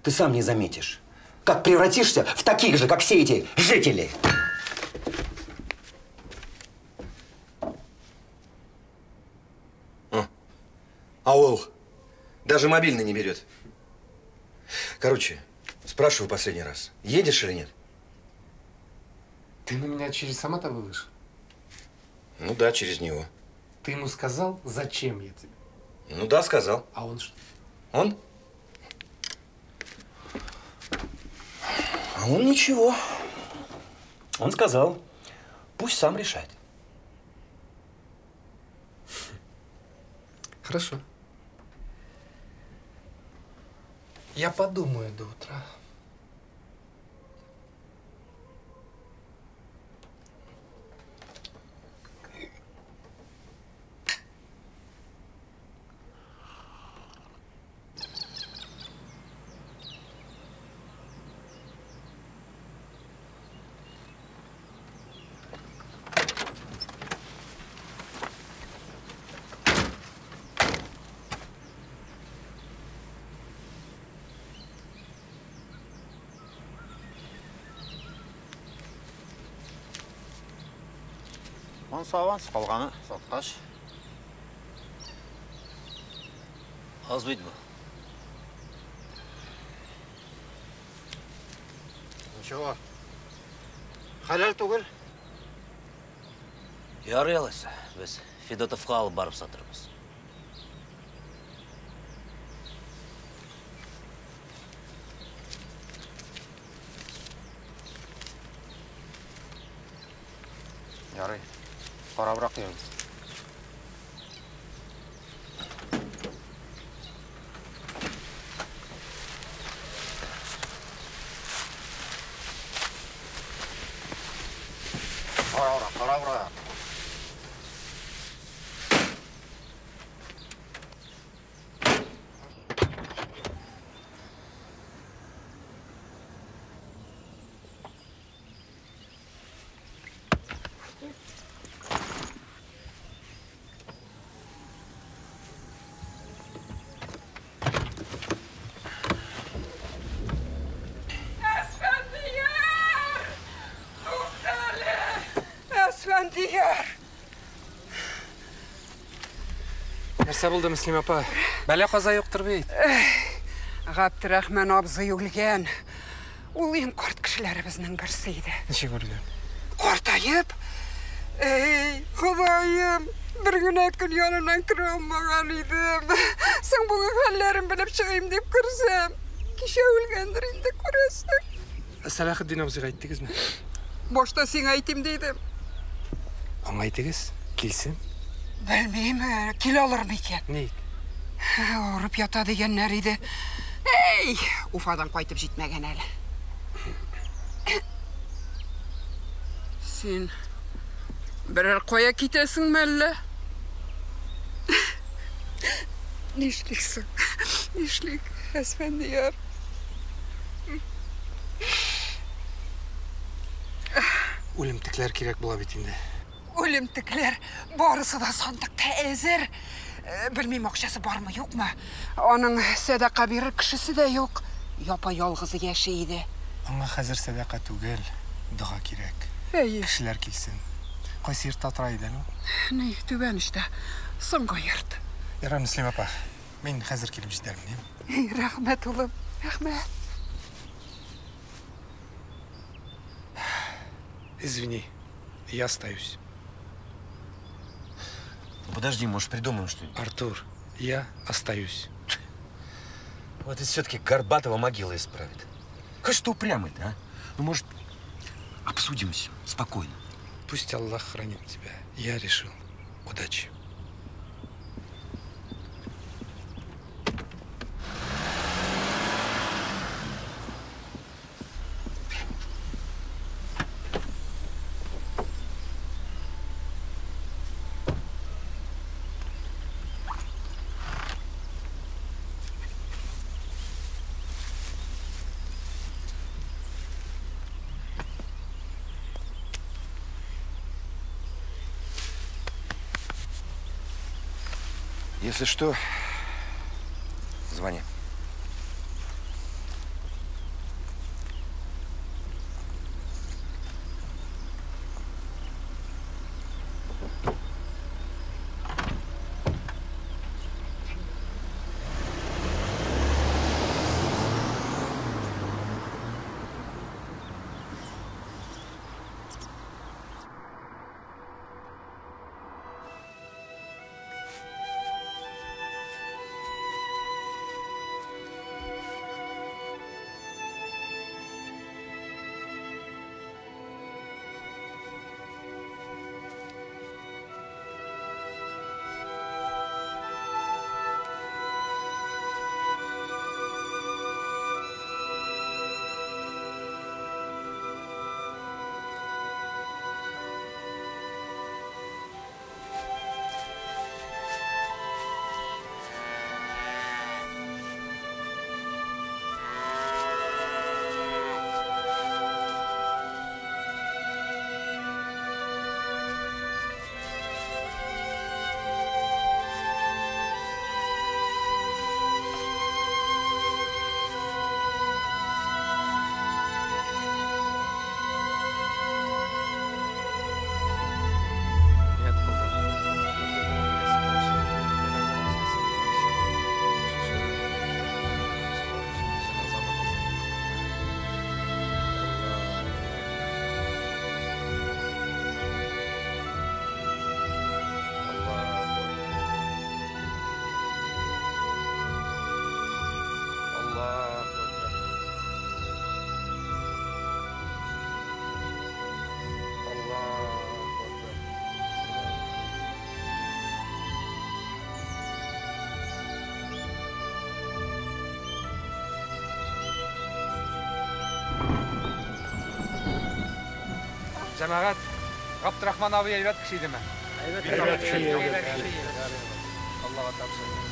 ты сам не заметишь, как превратишься в таких же, как все эти жители. Аул даже мобильный не берет. Короче, спрашиваю последний раз, едешь или нет? Ты на меня через Саматова вышел? Ну да, через него. Ты ему сказал, зачем я тебе? Ну да, сказал. А он что? Он? А он ничего. Он сказал, пусть сам решает. Хорошо. Я подумаю до утра. Аванс, қалғаны сатқаш. Аз бейді бұл. Ничего. Халал түгіл. Ярый алайса, біз Федотовқа алып барып сатырмыз. Ярый. Қарабырақ дейміз. Қарабырақ. Нәрсе болды, Мүслим апа? Бәле қаза жоқтыр бейт. Ғабдырахман абзый өлген. Ол ең құрт кішілеріміздің бірісі еді. Неше көрген? Қортайып, Құдайым, бір күн янынан кіре алмаған едім. Сен бүгін хәлләрін біліп шығайым деп кірсем, кеше өлгендір енді көресің. Салахиддин абзыға айттыңыз ма? Бошта сен айтым дедім. Оң айтыңыз, келсем. Білмеймін, кел алыр ма екен? Не? Ұрып ята дегеннер еді. Уфадан қайтып жетмеген әлі. Сен бірер қоя кетесің мәлі? Нешліксің? Нешлік, әсфәндияр? Үлемтекләр кирәк була бит инде. Үлемтекләр барысы да сандыкта әзер. Белмим, акчасы бармы, юкмы? Аның садака бирер кешесе дә юк. Япа-ялгызы яши иде. Аңа хәзер садака түгел, дога кирәк. Әйе. Кешеләр килсен. Кайсы йортта тора иде ул? Ни, түбән эштә. Соңгы йорт. Ярар, Мөслим апа. Мин хәзер килеп җитәрмен, Рәхмәт, улым. Рәхмәт. Извини, я остаюсь. Подожди, может, придумаем что-нибудь? Артур, я остаюсь. Вот и все-таки Горбатова могила исправит. Хоть что упрямый-то, а? Ну, может, обсудим все спокойно. Пусть Аллах хранит тебя. Я решил. Удачи. Если что, звони. Cemaat, Abdurrahman abi elbet kişiydi mi? Elbet kişi. Allah'a tavsiye.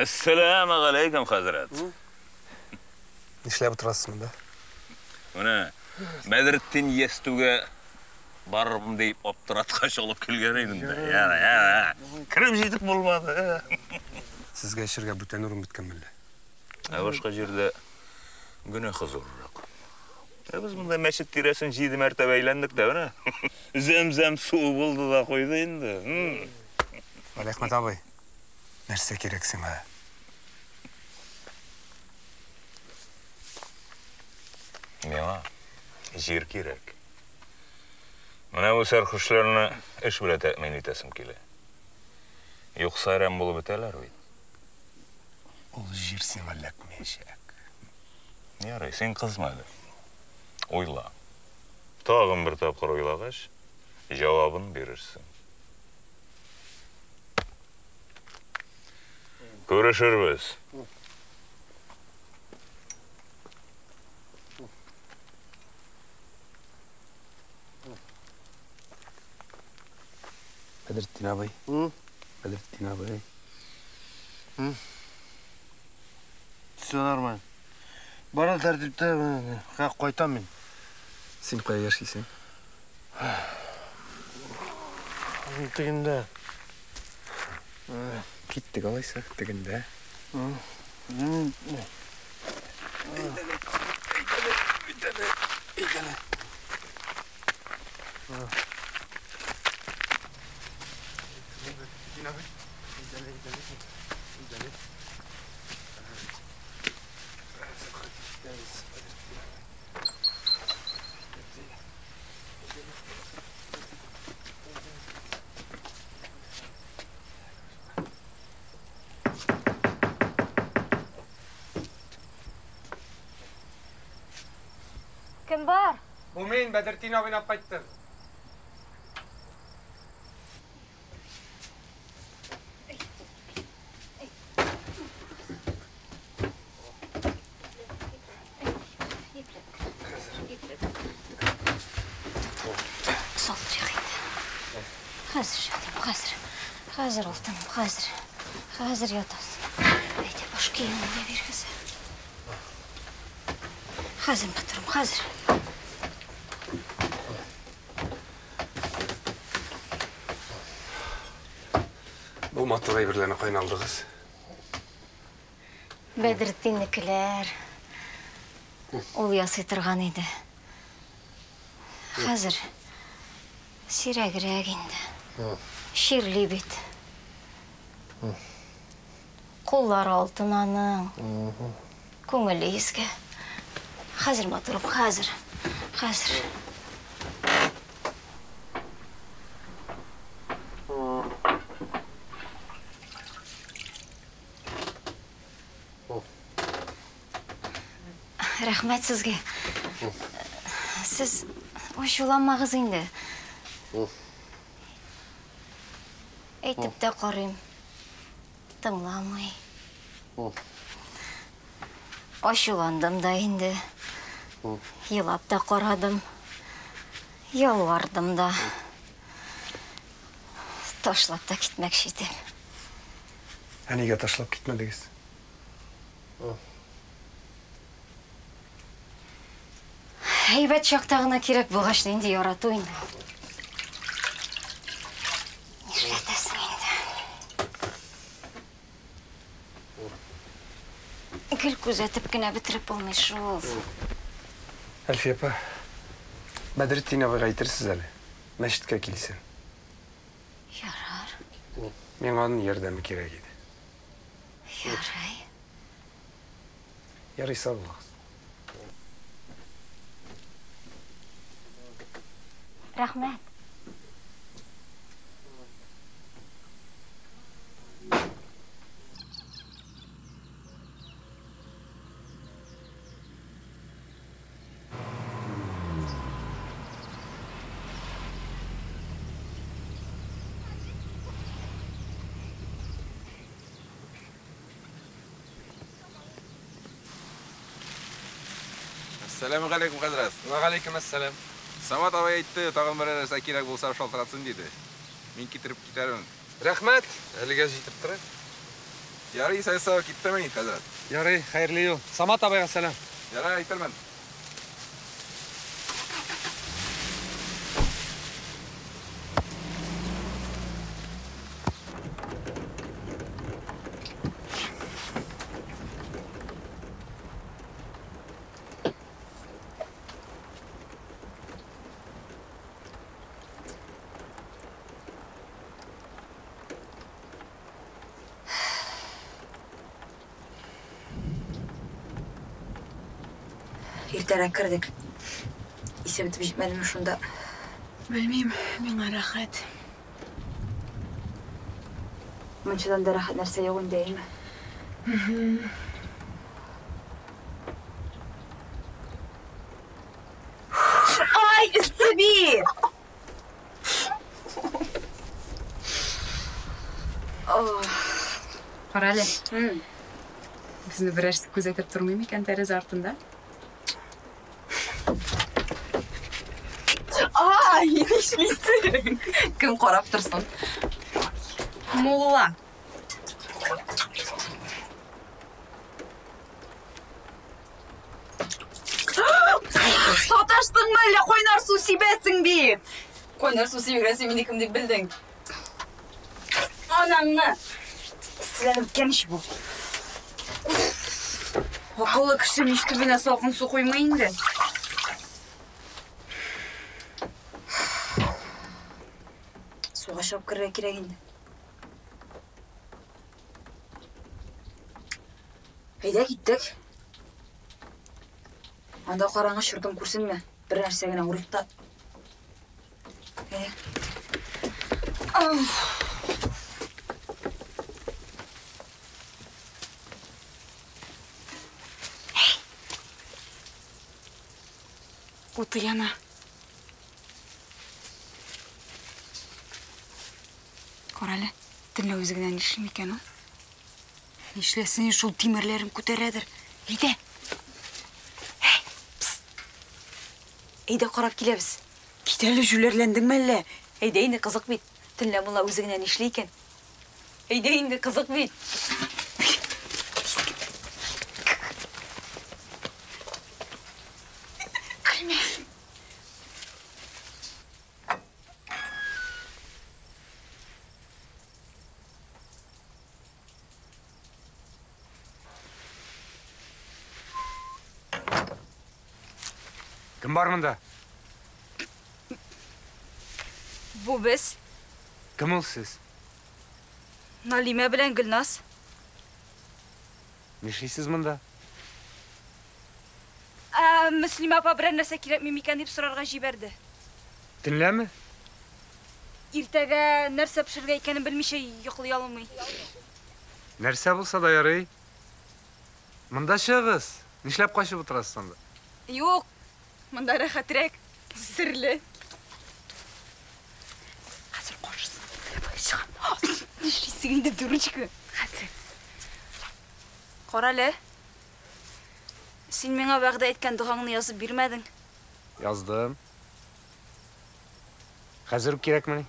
Assalamu alaikum Hazret. Нишләп утырасыз монда? Менә Бәдретдин естүгә барырмын дип аптыраткач алып килгән идем дә. Я. Киреп җитеп булмады. Сезгә эшергә бүтән урын беткән мәллә. Башка җирдә генә хозуррак. Без монда мәчет тирәсен 7 мәртәбә әйләндек дә, менә. Зәмзәм суы булды да куйды инде. Әхмәт абый, нәрсә кирәк сиңа? Миңа җир кирәк. Менә бу сәрхүшләрне эш белән тәэмин итәсем килә. Юкса әрәм булып бетәләр бит. Ул җир сиңа эләкмәячәк. Ярый, син кызмады. Уйла. Тагын бер тапкыр уйлагач, җавабын бирерсең. Күрешербез. Бәдретдин абый. Бәдретдин абый. Все нормально. Бара тәртиптә, кайтам мин. Син кая яшисең? Тегендә. Киттек алайса, тегендә. Kim var? Bu men Бәдретдин абыйны алып кайттым. Sol çekildi. Hazır yatıyorum, hazır. Hazır oldum, hazır. Hazır yatasın. Haydi boş giyinmeye bir hazır. Hazır patron, hazır. Бу матур әйберләрне кайналдыгыз. Бәдретдиннікілер. Ул ясый торган иде. Хәзер сирәгрәк инде. Ширли бит. Куллары алтын аның. Күңеле иске. Хәзер матурым, хәзер. Хәзер. Рәхмәт сезгә. Сез ачуланмагыз инде. Әйтеп тә карыйм. Тыңламый. Ачуландым да инде. Елап та карадым. Ялвардым да. Ташлап та китмәкче идем. Нигә ташлап китмәдегез? Әйбәт чакта гына кирәк булгачны инде ярату инде. Нишләтәсең инде? Гел күзәтеп кенә бетереп булмый шул. Әлфия апа, Бәдретдин абыйга әйтерсез әле. Мәчеткә килсен. Ярар. Миңа аның ярдәме кирәк иде. Ярай. Ярый, сау булыгыз. Рәхмәт. Assalamu alaikum Hazret. Ва алейкум ассалам. Самат абай әйтте, тагын бер нәрсә кирәк булса шалтыратсын диде. Мин китереп китәрмен. Рәхмәт. Әлегә җитеп тора. Ярый, sen sağ gitmeyin Hazret. Ярый, хәерле юл. Самат абайга сәлам. Ярый, әйтермен. Иртәрәк кердек. Исе бітіп жетмәдім шунда. Білмейм, миңа рахат. Мұншадан да рахат нәрсе жоқ инде, әйме? Ай, үсті бир! Қаралы. Бізді бір әрсі көзетіп тұрмайым екен тәріз артында. Ай, нешлейсің? Кім қарап тұрсын? Молла. Саташтың мәлі қойнар су себесің бе? Қойнар су себегрәсі мен екім деп білдің. Анаңны. Сіләніп кәніш бұл. Ақылы кіші мешкібіне салқын су қоймайынды. Суға шап кірі керек енді. Айда кеттік. Анда қараңғы шүртім көрсін ме? Бір нәрсегіне ұрықта. Оты яна. Қаралы, тілі өзігінен ішлем екен, о? Ишлесін шул темірлерін көтередір. Eyde. Eyde қарап келебіз. Кетелі жүлерлендің мәлі. Eyde енді қызық бейт. Тілі мұла өзігінен ішлейкен. Eyde енді қызық бейт. Кім бар мұнда? Бұл біз. Кім ол сіз? Налима білән Гүлназ. Нешлейсіз мұнда? Мүслима апа бірәр нәрсе керек мемекен деп сұрарға жіберді. Тінләме? Иртәгә нәрсә пішірге екенін білмейше йоқлый алмай. Нәрсә болса да ярый. Мұнда шығыз. Нишләп қашып отырасыз сонда? Yok. Мұнда рахатрек. Сірлі. Қазір қошысын. Шығам. Нешлейсің деп дұрычқы. Қазір. Қаралы. Сен меңа бағда еткен дұғаңны yazып бермәдің. Яздым. Қазір керек мені?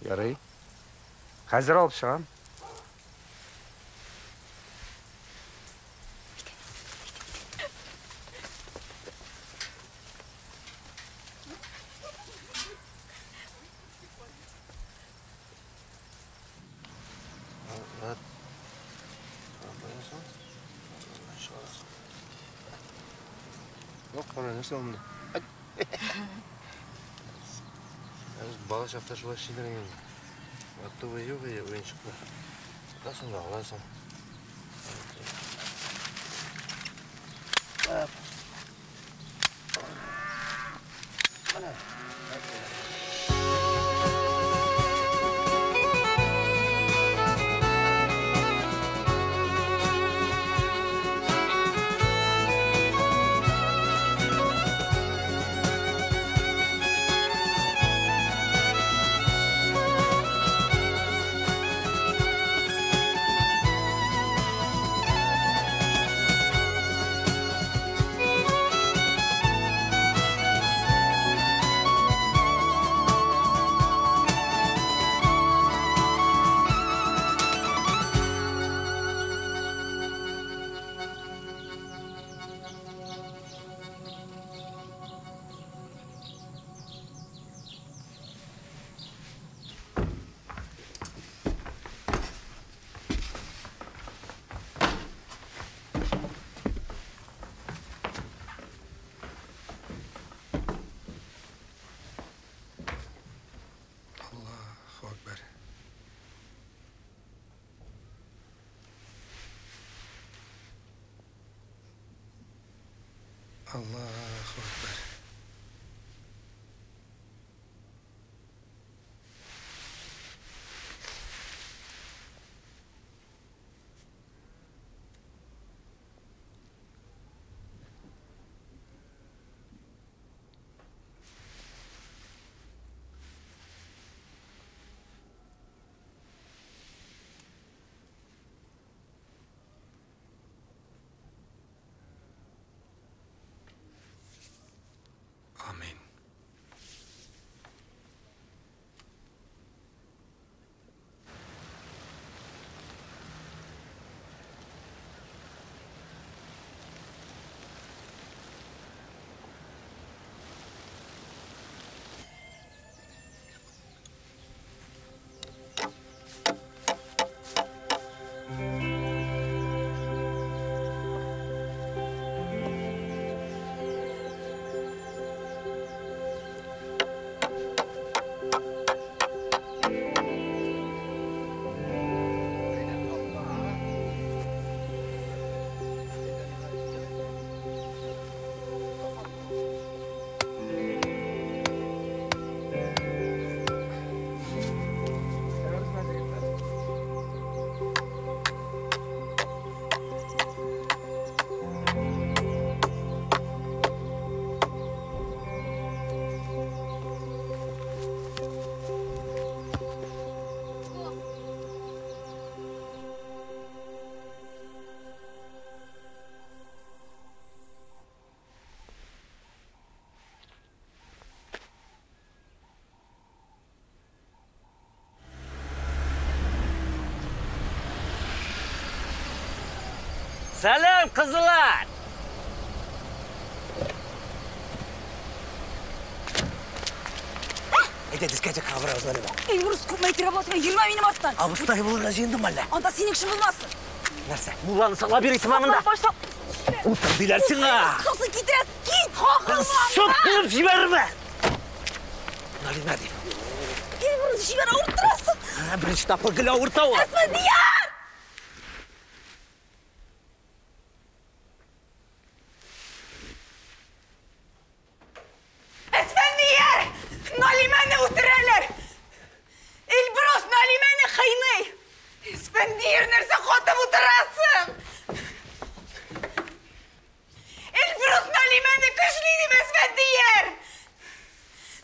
Ярый. Қазір алып шығам. Yok, bana ne sandı? Bala şaftaşı var şeylerin yanında. Hatta ve yok ya oyun çıktı. Nasıl ağlarsın? Allahu Ekber. Amin. Selam kızlar. Ede diskece kavra özleri bak. Elbrus kurmayı tire basma, yürüme benim attan. Avustayı bulurla jiyindim valla. Anda senin işin bulmazsın. Nerse? Muğlanı sala bir isim anında. Başla. Utan dilersin ha. Sosu gitres, git. Hakkın Sokturup jiberme. Nalim hadi. Elbrus işi bana ortırasın. Birinci tapı gıla orta o. Esma diyar. Esfendiyar! Nalimani utirerler! Elbros nalimani kıynay! Esfendiyar nerse kotum utirasın! Elbros nalimani kışlıydım Esfendiyar!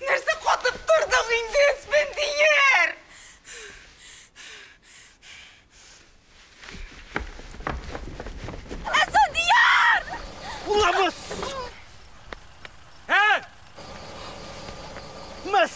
Nerse kotup durduk indi Esfendiyar! Esfendiyar! Ulamaz! He? Mas!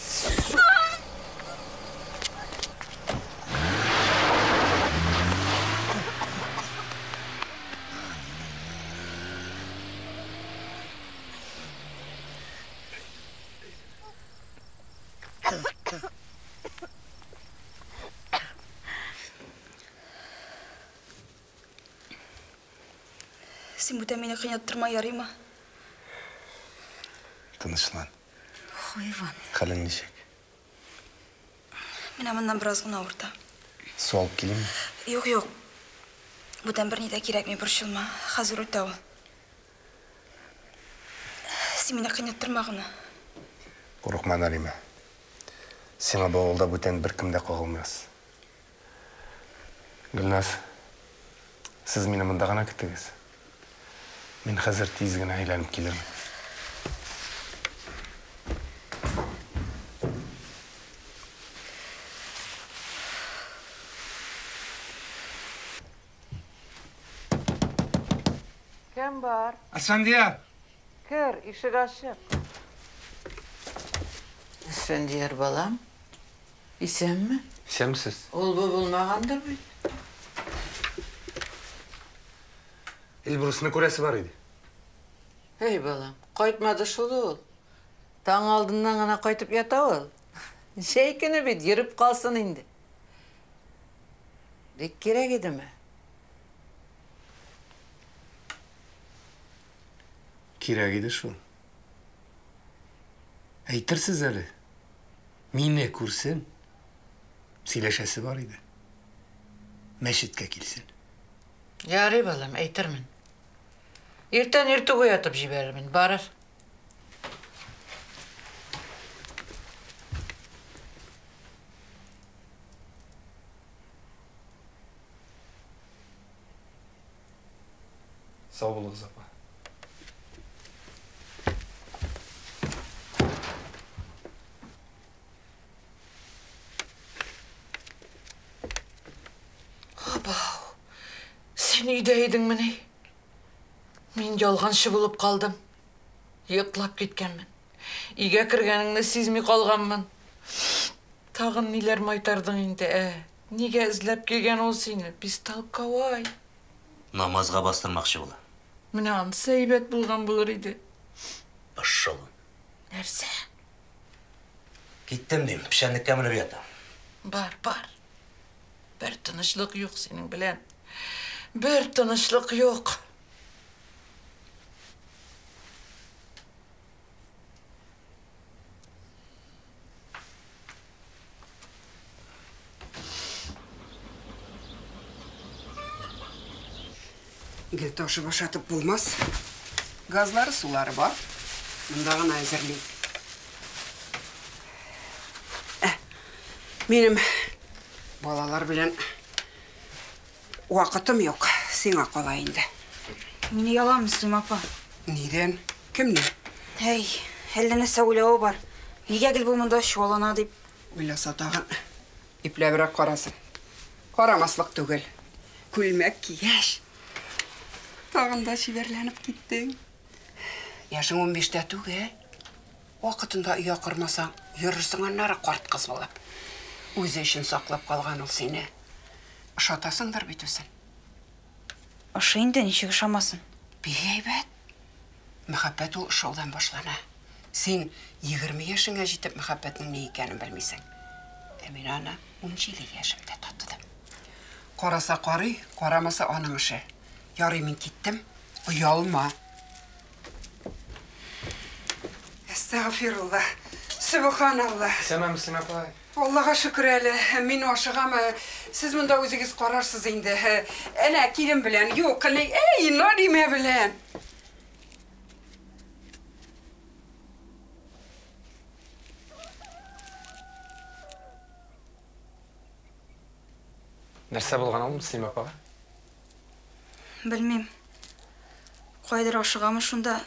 Sen bu temini kıynattırma yarayma. Tınışlan. Hayvan. Kalın nişek. Ben hemen biraz gün avurta. Su alıp geleyim mi? Yok yok. Bu tem bir nide gerek mi burşulma. Hazır öte ol. Sen beni kıynattırmağını. Korkma Nalime. Sena bu olda buten bir kimde qoğulmaz. Gülnaz, siz meni mında gana kutdingiz. Men hozir tezgina aylanib kelaman. Kim var? Asfendiyar. Kır, ışık açık. Esfendiyar balam. İsen mi? Sen misiniz? Ol bu bulmağandır bir. Elbrus'un kurası var idi. Hey balam, koytmadı şulu ol. Taң aldından gana koytup yata ol. Şeykini bit, yürüp kalsın indi. Dik gerek idi mi? Kerak edi shu. Aytirsiz ali. Meni ko'rsin. Siylashasi bor edi. Masjidga kelsin. Yari balam, aytırmın. Ертең ертеге ятып жіберімін, барар. Sağ olunuz apa. Sen үйдейдің міне. Мен жалғаншы болып қалдым. Йықлап кеткенмін. Үйге кіргеніңді сезмей қалғанмын. Тағын нелер майтардың енді, Неге ізлеп келген ол сені? Біз талқауай. Намазға бастырмақшы бола. Міне аны сейбет болған болыр еді. Пошел. Нәрсе? Кеттім деймін, пішәндікке мініп ятам. Бар. Бір тынышлық жоқ сенің білен. Bir tanışlık yok. Gel taşı boşatıp bulmaz. Gazları suları var. Bundağını hazırlayayım. Benim balalar bilen Вақытым yok. Сеңа қалайынды. Мені яламын, Müslüm апа. Неден? Кімнен? Hey, әлдені сөйлеуі бар. Неге гіл бұл мұнда шуалана деп? Ойласа тағын. Ипләбірек қарасын. Қарамаслық түгел. Күлмәк кияш. Тағында шеберленіп кеттің. Яшың 15-те түгел. Уақытында үйе қырмасаң, жүрірсің аннары қарт қыз болып. Өзі үшін сақлап қалған ол сені. Ұшатасыңдар бетөсін. Ұшайынды нешегі шамасын? Бейбет. Мұхаббет ол ұшаудан башлана. Сен 20 яшыңа жетіп мұхаббетнің не екенін білмейсің. Мен ана 17 яшымда татыдым. Қараса қарый, қарамаса аның ұшы. Ярый мен кеттім, ұялма. Estağfirullah. Sübhanallah. Сәлем, Müslüm апа. Allah'a şükür әлі. Мен ашығам. Сіз мұнда өзіңіз қарарсыз енді. Әне келім білән. Yok, Надиме білән. Нәрсе болған ол, Müslüm апа? Білмем. Қойдыр ашығамы шында.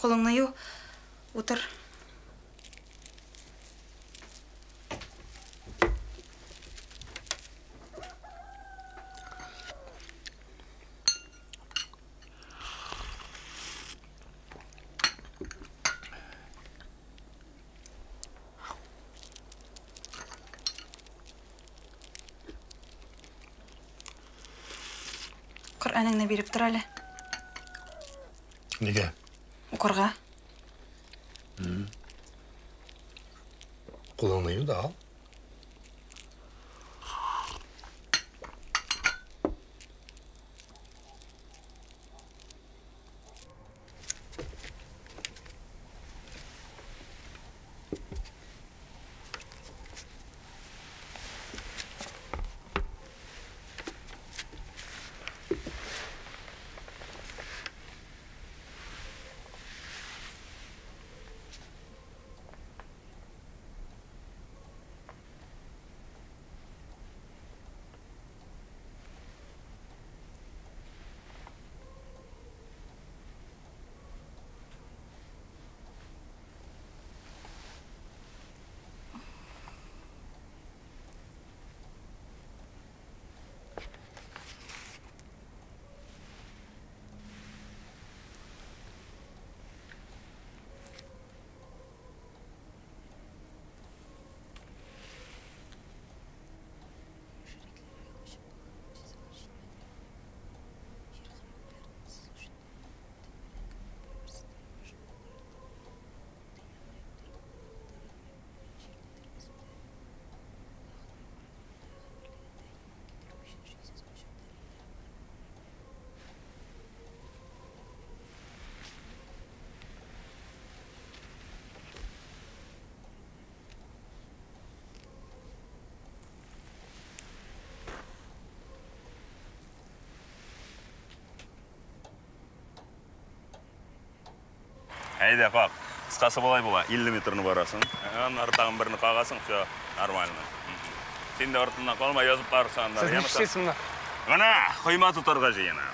Қолыңны ю, отыр. Құр'аныңны беріп тұр әлі. Неге? Оқырға. Қолыңны ю да ал. Әйде, қақ. Қысқасы болай бола, 50 метрні барасың. Артағын бірні қағасың, все, нормально. Сен де артынан қалма, язып барсаңдар. Сіз не ішесіз мұна? Мұна, құйма тұтарға жиына.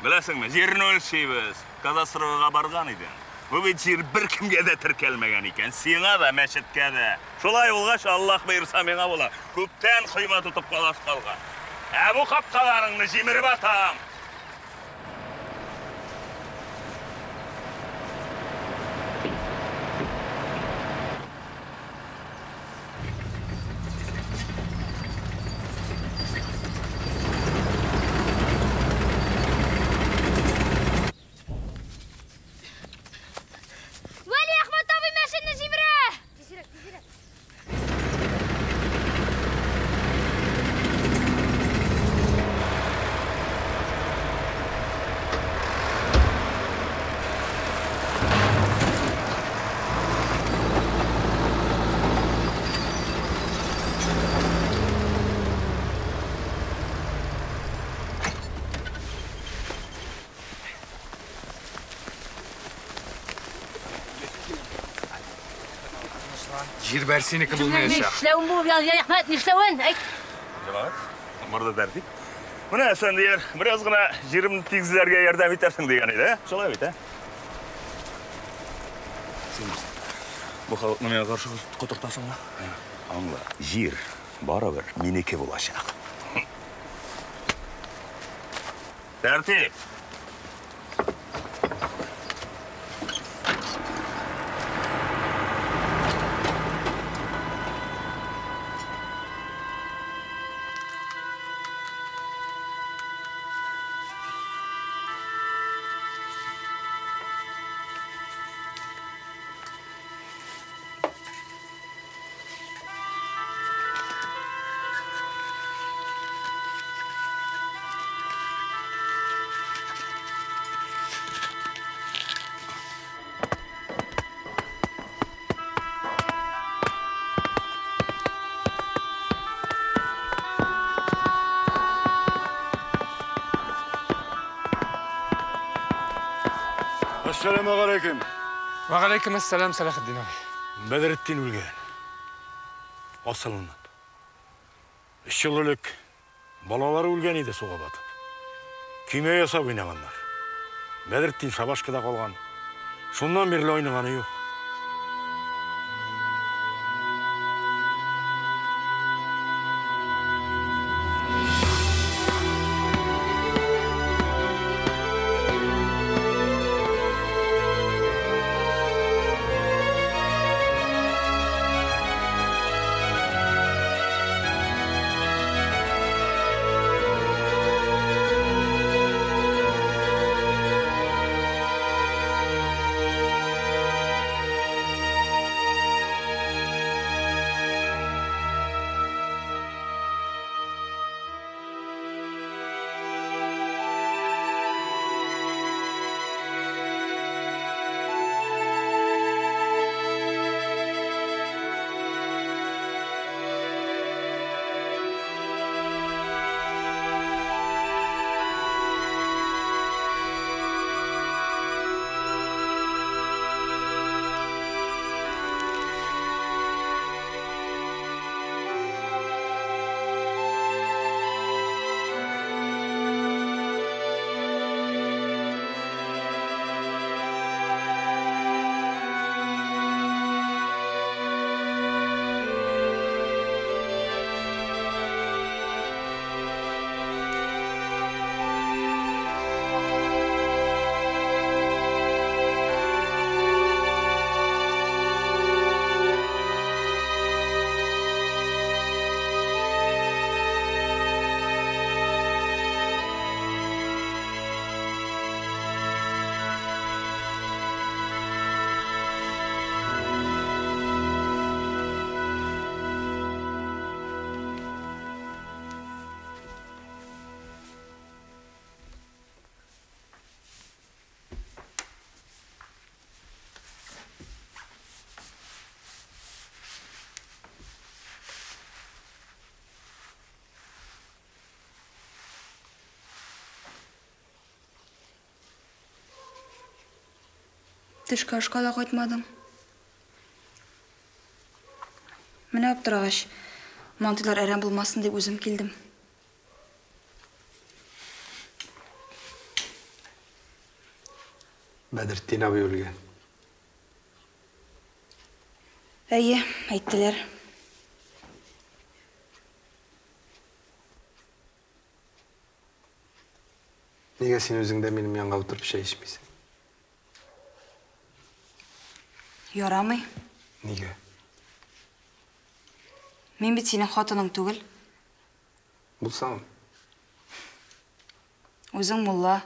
Білесің ме, жерін өлшейбіз. Кадастровыға барған еден. Бұл жер бір кімге де тіркелмеген екен. Сеңа да, мәшітке де. Шолай олғаш, Аллах бұйырса меңа бола. Көптен құйма тұтып қалас қалған. Бұл қапқаларыңды жеміріп атам. Жер бәрсенікі бұл не шақ? Нишлеуін бұл, Ахмет, нишлеуін? Жабағат, мұрда дәрді. Мұна, сен дейер, біраз ғына жерімді тегізлерге ярдам етерсің деген еді, солай бейт, Сен бұл халықны мен қаршы құтықтасың ба? Аңла, жер бара бір менеке болашақ. Тәртіп! Ассаламағалейкум. Вағалейкум ассалам, Салахиддин ағай. Бәдіреттен өлген. Асылынан. 3 жыл өлік балалары өлген еді суға батып. Күйме ясап ойнағандар. Бәдіреттен шабашқыда қалған. Шондан берлі ойнағаны жоқ. Төшкә ашка да кайтмадың. Менә аптырагач, мантылар әрәм булмасын дип үзем килдем. Бәдретдин абый үлгән. Әйе, әйттеләр. Нигә син үзеңдә минем янга утырып чәй эчмисең? Ярамый. Нигә? Мин бит синең хатының түгел. Булсаң, Үзең мулла.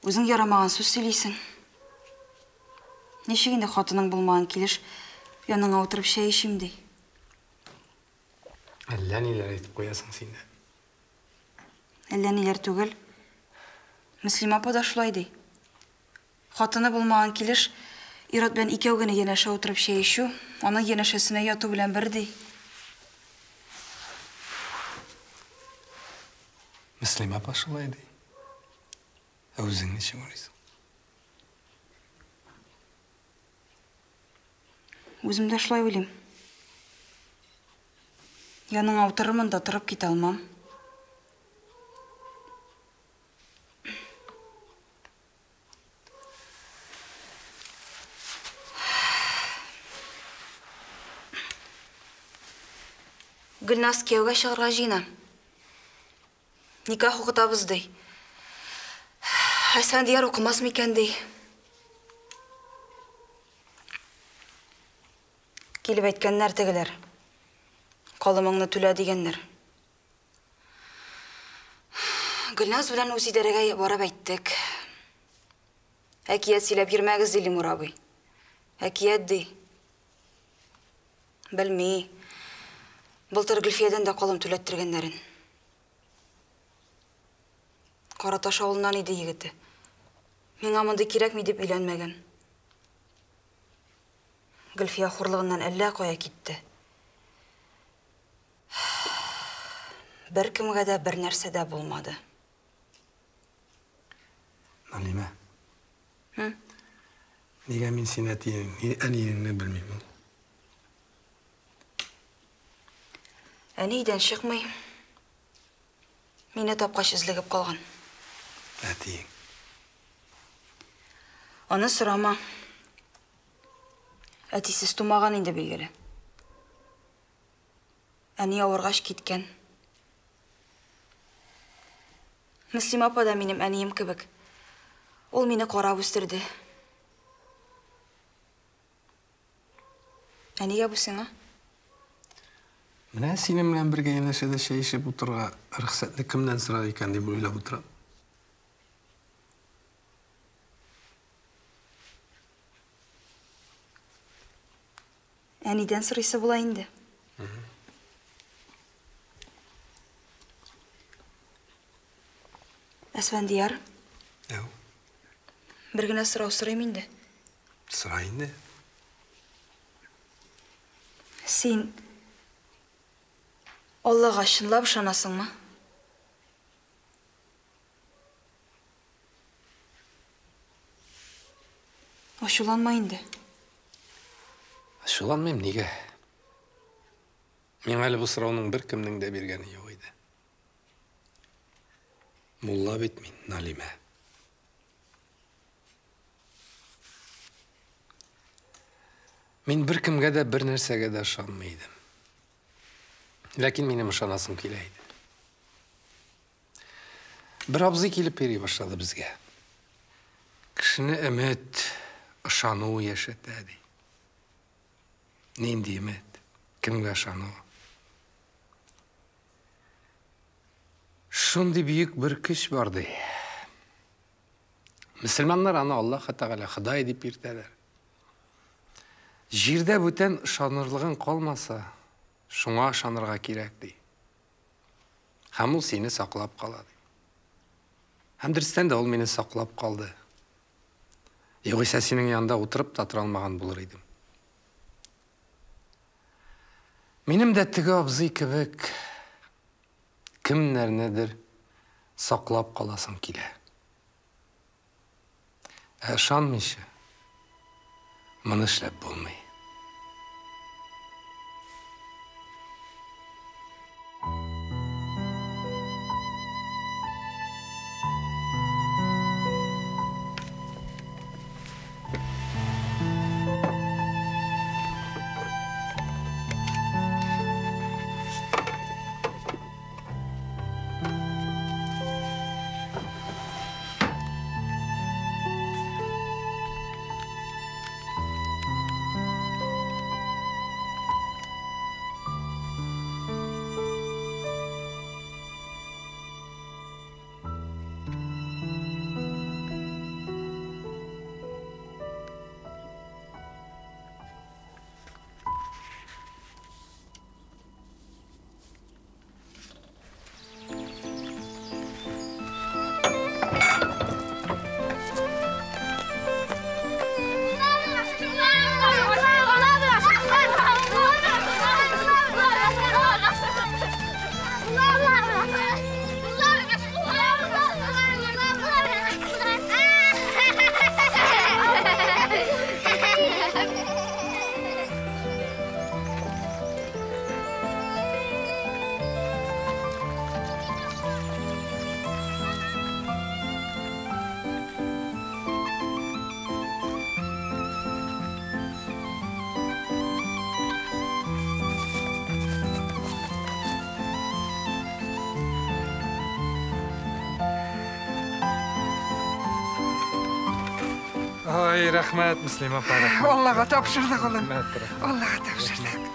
Үзең ярамаган сүз сөйлисең. Ничек инде хатының булмаган килеш яныңа утырып чәй эчим ди. әллә ниләр әйтеп куясың син дә. Әллә ниләр түгел. Мөслим апа да шулай ди. Хатыны булмаган килеш Ират белән икәү генә янәшә утырып чәй эчү, аның янәшәсенә яту белән бер ди. Мөслим апа шулай ди. Ә үзең ничек уйлыйсың? Үзем дә шулай уйлыйм. Яныңа утырырмын да торып китә алмам. Гөлназ кияүгә чыгарга җыена. Никах укытабыз ди. Әсфәндияр укымас микән ди. Килеп әйткәннәр тегеләр. Калымыңны түлә дигәннәр. Гөлназ белән үз идарәгә барып әйттек. Әкият сөйләп йөрмәгез ди Лимур абый. Әкият ди. Белми. Былтыр Гөлфиядән дә калым түләттергәннәрен. Караташ авылыннан иде егете. Миңа монда кирәкми дип өйләнмәгән. Гөлфия хурлыгыннан әллә кая китте. Бер кемгә дә бер нәрсә дә булмады. Налима. Нигә мин син әниеңне белмим? Әни өйдән чыкмый. Мине тапкач излегеп калган. Әтиең. Аны сорама. Әтисез тумаган инде билгеле. Әни авыргач киткән. Мөслим апа да минем әнием кебек. Ул мине карап үстерде. Әнигә бу сиңа? Менә синең белән бергә янәшәдә чәй эчеп утырга рөхсәтне кемнән сорар икән дип уйлап утырам. Әнидән сорыйсы була инде. Әсфәндияр. Яу. Бер генә сорау сорыйм инде. Сора инде. Син Аллага чынлап ышанасыңмы? Ачуланма инде. Ачуланмыйм, нигә? Миңа әле бу сорауның бер кемнең дә биргәне юк иде. Мулла бит мин, Налима. Мин бер кемгә дә бер нәрсәгә дә ышанмый идем. Ләкин минем ышанасым килә иде. Бер абзый килеп йөри башлады безгә. Кешене өмет, ышану яшәтә ди. Нинди өмет? Кемгә ышану? Шундый бөек бер көч бар ди. Мөселманнар аны Аллаһ Тәгалә Ходай дип йөртәләр. Җирдә бүтән ышанырлыгын калмаса, шуңа ышанырга кирәк ди. Һәм ул сине саклап кала ди. Һәм дөрестән дә ул мине саклап калды. Югыйсә синең янында утырып та тора алмаган булыр идем. Минем дә теге абзый кебек кемнәрнедер саклап каласым килә. Ышанмыйча, Мұны эшләп булмый. Ой, рахмет, Müslüman апа, рахмет. Аллаға тапшырдық, ұлым. Аллаға тапшырдық.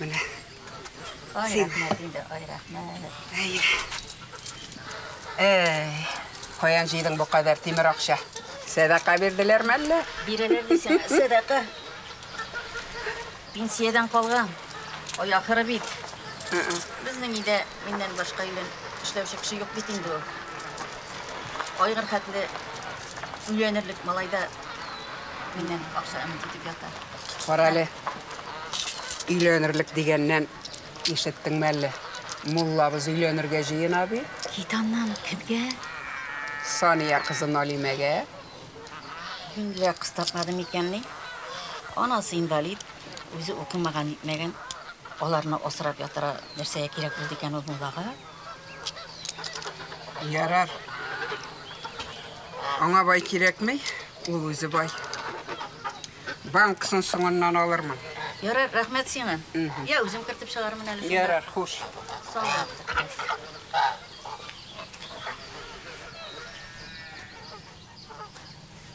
Менә. Ай, рахмет инде, ай, рахмет. Қоян жейдің бұл қадар темір ақша. Садақа берділер ме әлі? Бирелер дейсің, садақа. Пенсиядан қалған. Ой, ақыры бит. Біздің үйде менден башқа үйлен ішлеуші кіші жоқ бит инде ол. Айғыр хәтлі үйленірлік малайда менден ақша әмітетіп ятар. Қаралы, үйленірлік дегеннен ешеттің мәлі. Муллабыз үйленірге жиын аби? Китаннан кімге? Сания қызын Алимеге. Күнде қыстапмадым екенли. Анасы инвалид, өзі оқымаған етмеген. Оларны осырап ятыра нәрсеге керек болды екен ол муллаға. Ярар. Аңа бай керек мей? Ол өзі бай. Банксын соңынан алырмын. Ярар, рахмет сенен. Я өзім кіртіп шығармын әлі. Ярар, хош. Сау бол.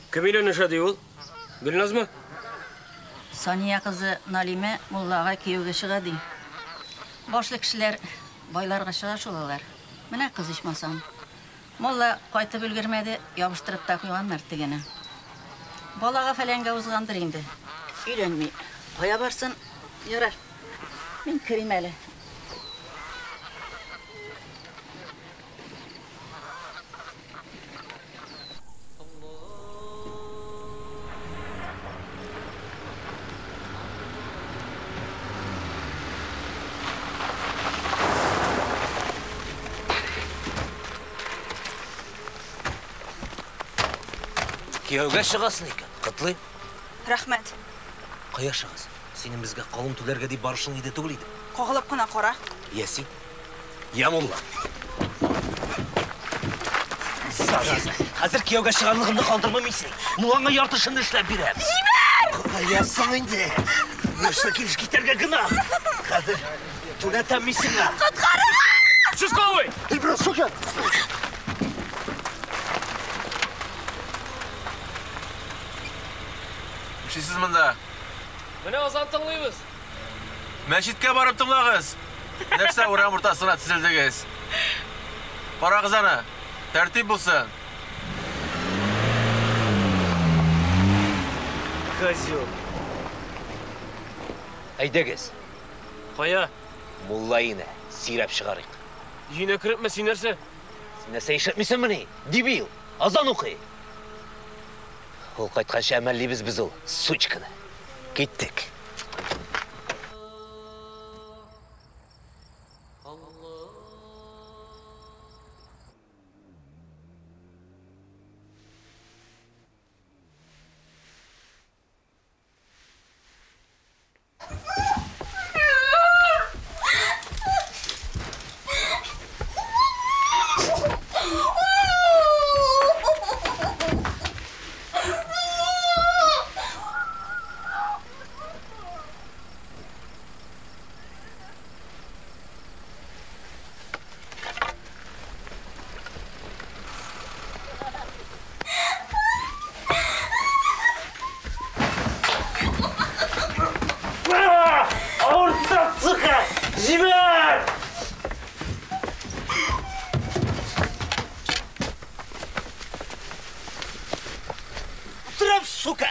Кім үйленіші ол? Гүлназ ма? Сания қызы Налиме муллаға күйеуге шығады. Башлы кішілер байларға шыға шолалар. Міне қыз ішмасам. Молла қайтып үлгермеді, ябыштырып та қойған мәрттігені. Балаға фәләнге ұзғандыр енді. Үйленмей. Қоя барсын, ярар. Мен кірем әлі. Күйеуге шығасың екен, құтлы. Рахмет. Қая шығасың? Сенің бізге қалың төлерге dey барышың еді түгілейді. Қоғылып қына қора. Есі? Ямулла. Қазір күйеуге шығанлығымды қалдырмамайсың. Мұлаңа яртышын ішлеп берем. Жібер! Қаясың енді. Өшті келіш кетерге гына. Қазір төлетемейсің. Құтқарыға! Жүз қалуы! Ибрас шокен! Шесіз мұнда? Міне азан тыңлаймыз. Мәшітке барып тыңлағыз. Нәксә урам уртасына тезелдегез. Карагыз аны. Тәртип булсын. Козел. Әйдәгез. Кая? Муллаины сирәп чыгарыйк. Өенә керепме син нәрсә? Нәрсә ишетмисеңме? Дебил. Азан укый. Ул кайтканча әмәллибез без ул, сучканы. Киттек. Сука!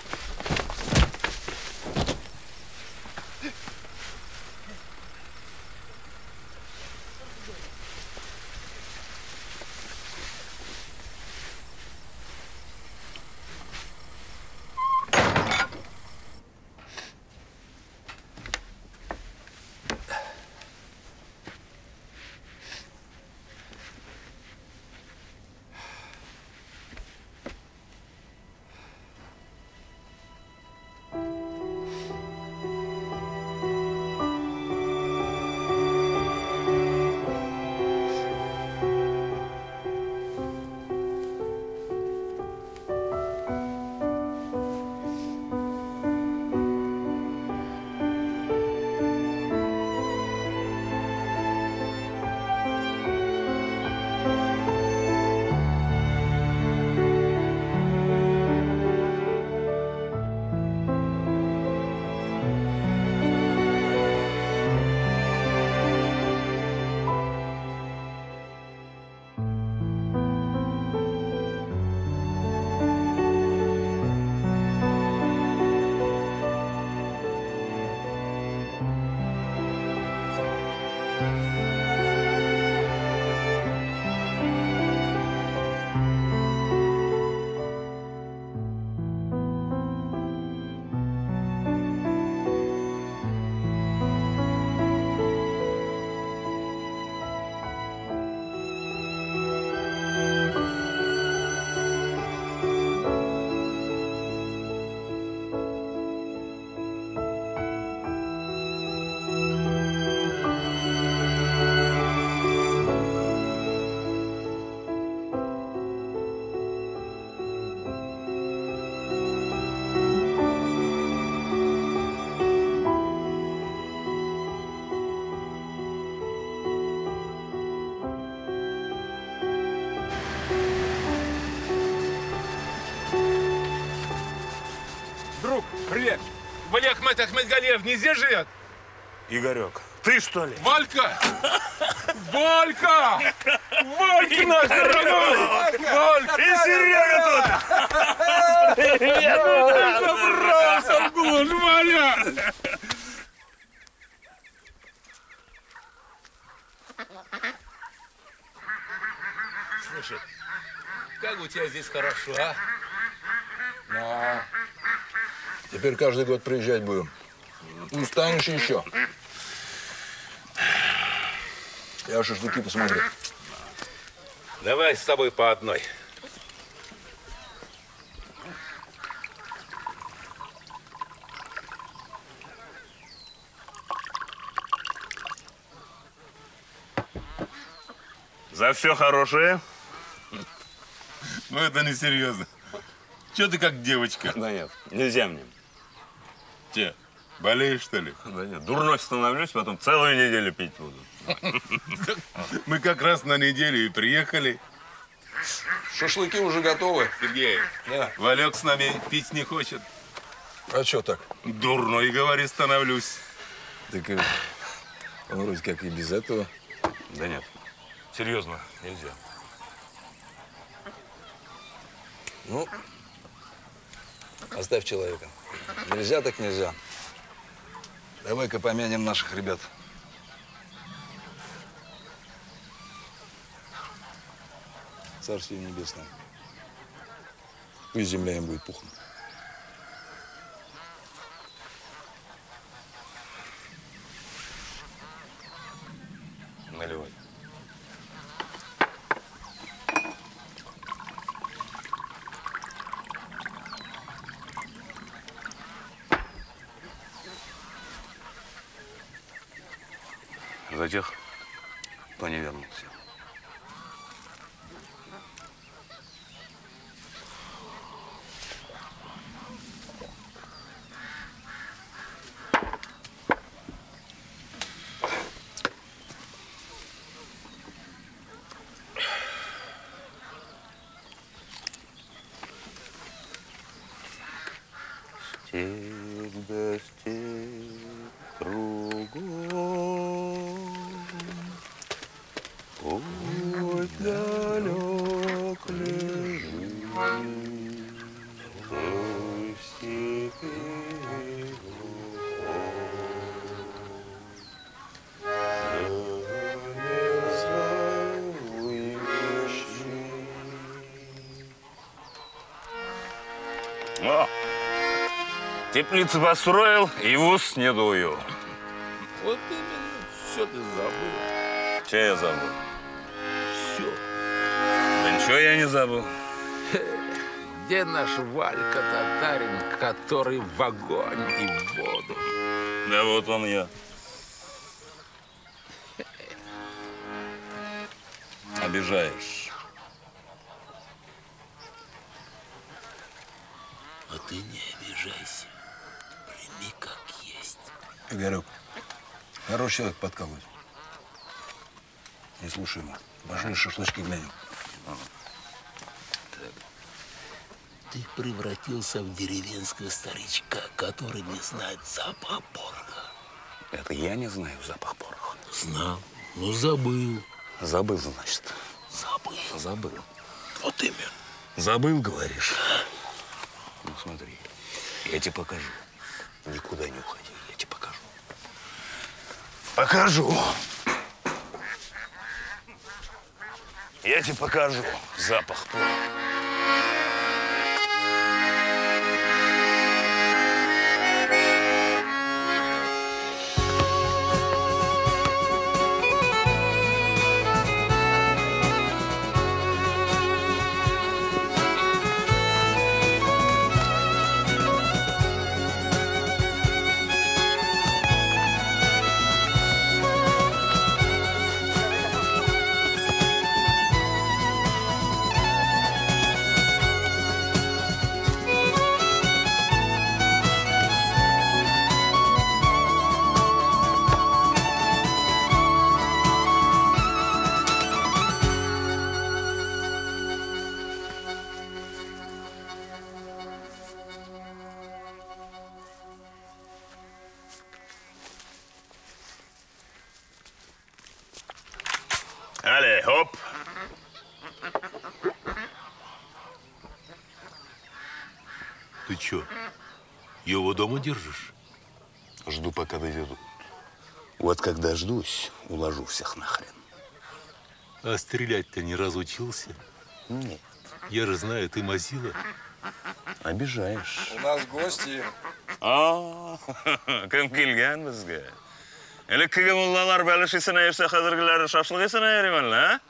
Привет. Вали Ахмед Ахмедгалиев не здесь живет? Игорек, ты что ли? Валька! Валька! Валька наш дорогой! Валька! И Серега тут! Привет! Забрался в глушь, Валя! Слушай, как у тебя здесь хорошо, а? Да. Теперь каждый год приезжать будем. Устанешь еще. Я шашлыки посмотрю. Давай с тобой по одной. За все хорошее. Ну, это не серьезно. Че ты как девочка? Да нет, нельзя мне. Че, болеешь, что ли? Да нет, дурной становлюсь, потом целую неделю пить буду. Мы как раз на неделю и приехали. Шашлыки уже готовы. Сергей, Да. Валек с нами пить не хочет. А что так? Дурной, говори, становлюсь. Так Он вроде как и без этого. Да нет, серьезно, нельзя. Ну, оставь человека. Нельзя так нельзя. Давай-ка помянем наших ребят. Царствие небесное. Пусть земля им будет пухом. Наливай. За тех, кто не вернулся. Степь да степь кругом, путь далек лежит, той степи О! Теплицу построил и в ус не дую. Вот именно, все ты забыл. Че я забыл? Все. Да ничего я не забыл. Где наш Валька Татарин, который в огонь и в воду? Да вот он я. Обижаешь. А ты не обижайся. Прими как есть. Игорек, хороший человек подкалывать. Не слушай его. Пошли шашлычки глянем. Ты превратился в деревенского старичка, который не знает запах пороха. Это я не знаю запах пороха. Знал, но забыл. Забыл, значит. Забыл. Забыл. Вот именно. Забыл, говоришь? Ну, смотри, я тебе покажу. Никуда не уходи, я тебе покажу. Покажу. Я тебе покажу запах пороха. Allez, хоп. Ты чё, его дома держишь? Жду, пока доведут. Вот как дождусь, уложу всех нахрен. А стрелять-то не разучился? Нет. Я же знаю, ты мазила. Обижаешь. У нас гости. Кім келген бізге? Элеккіге муллалар бәліші сынайырса, қазіргілері шапшылығы сынайырым әлі, а?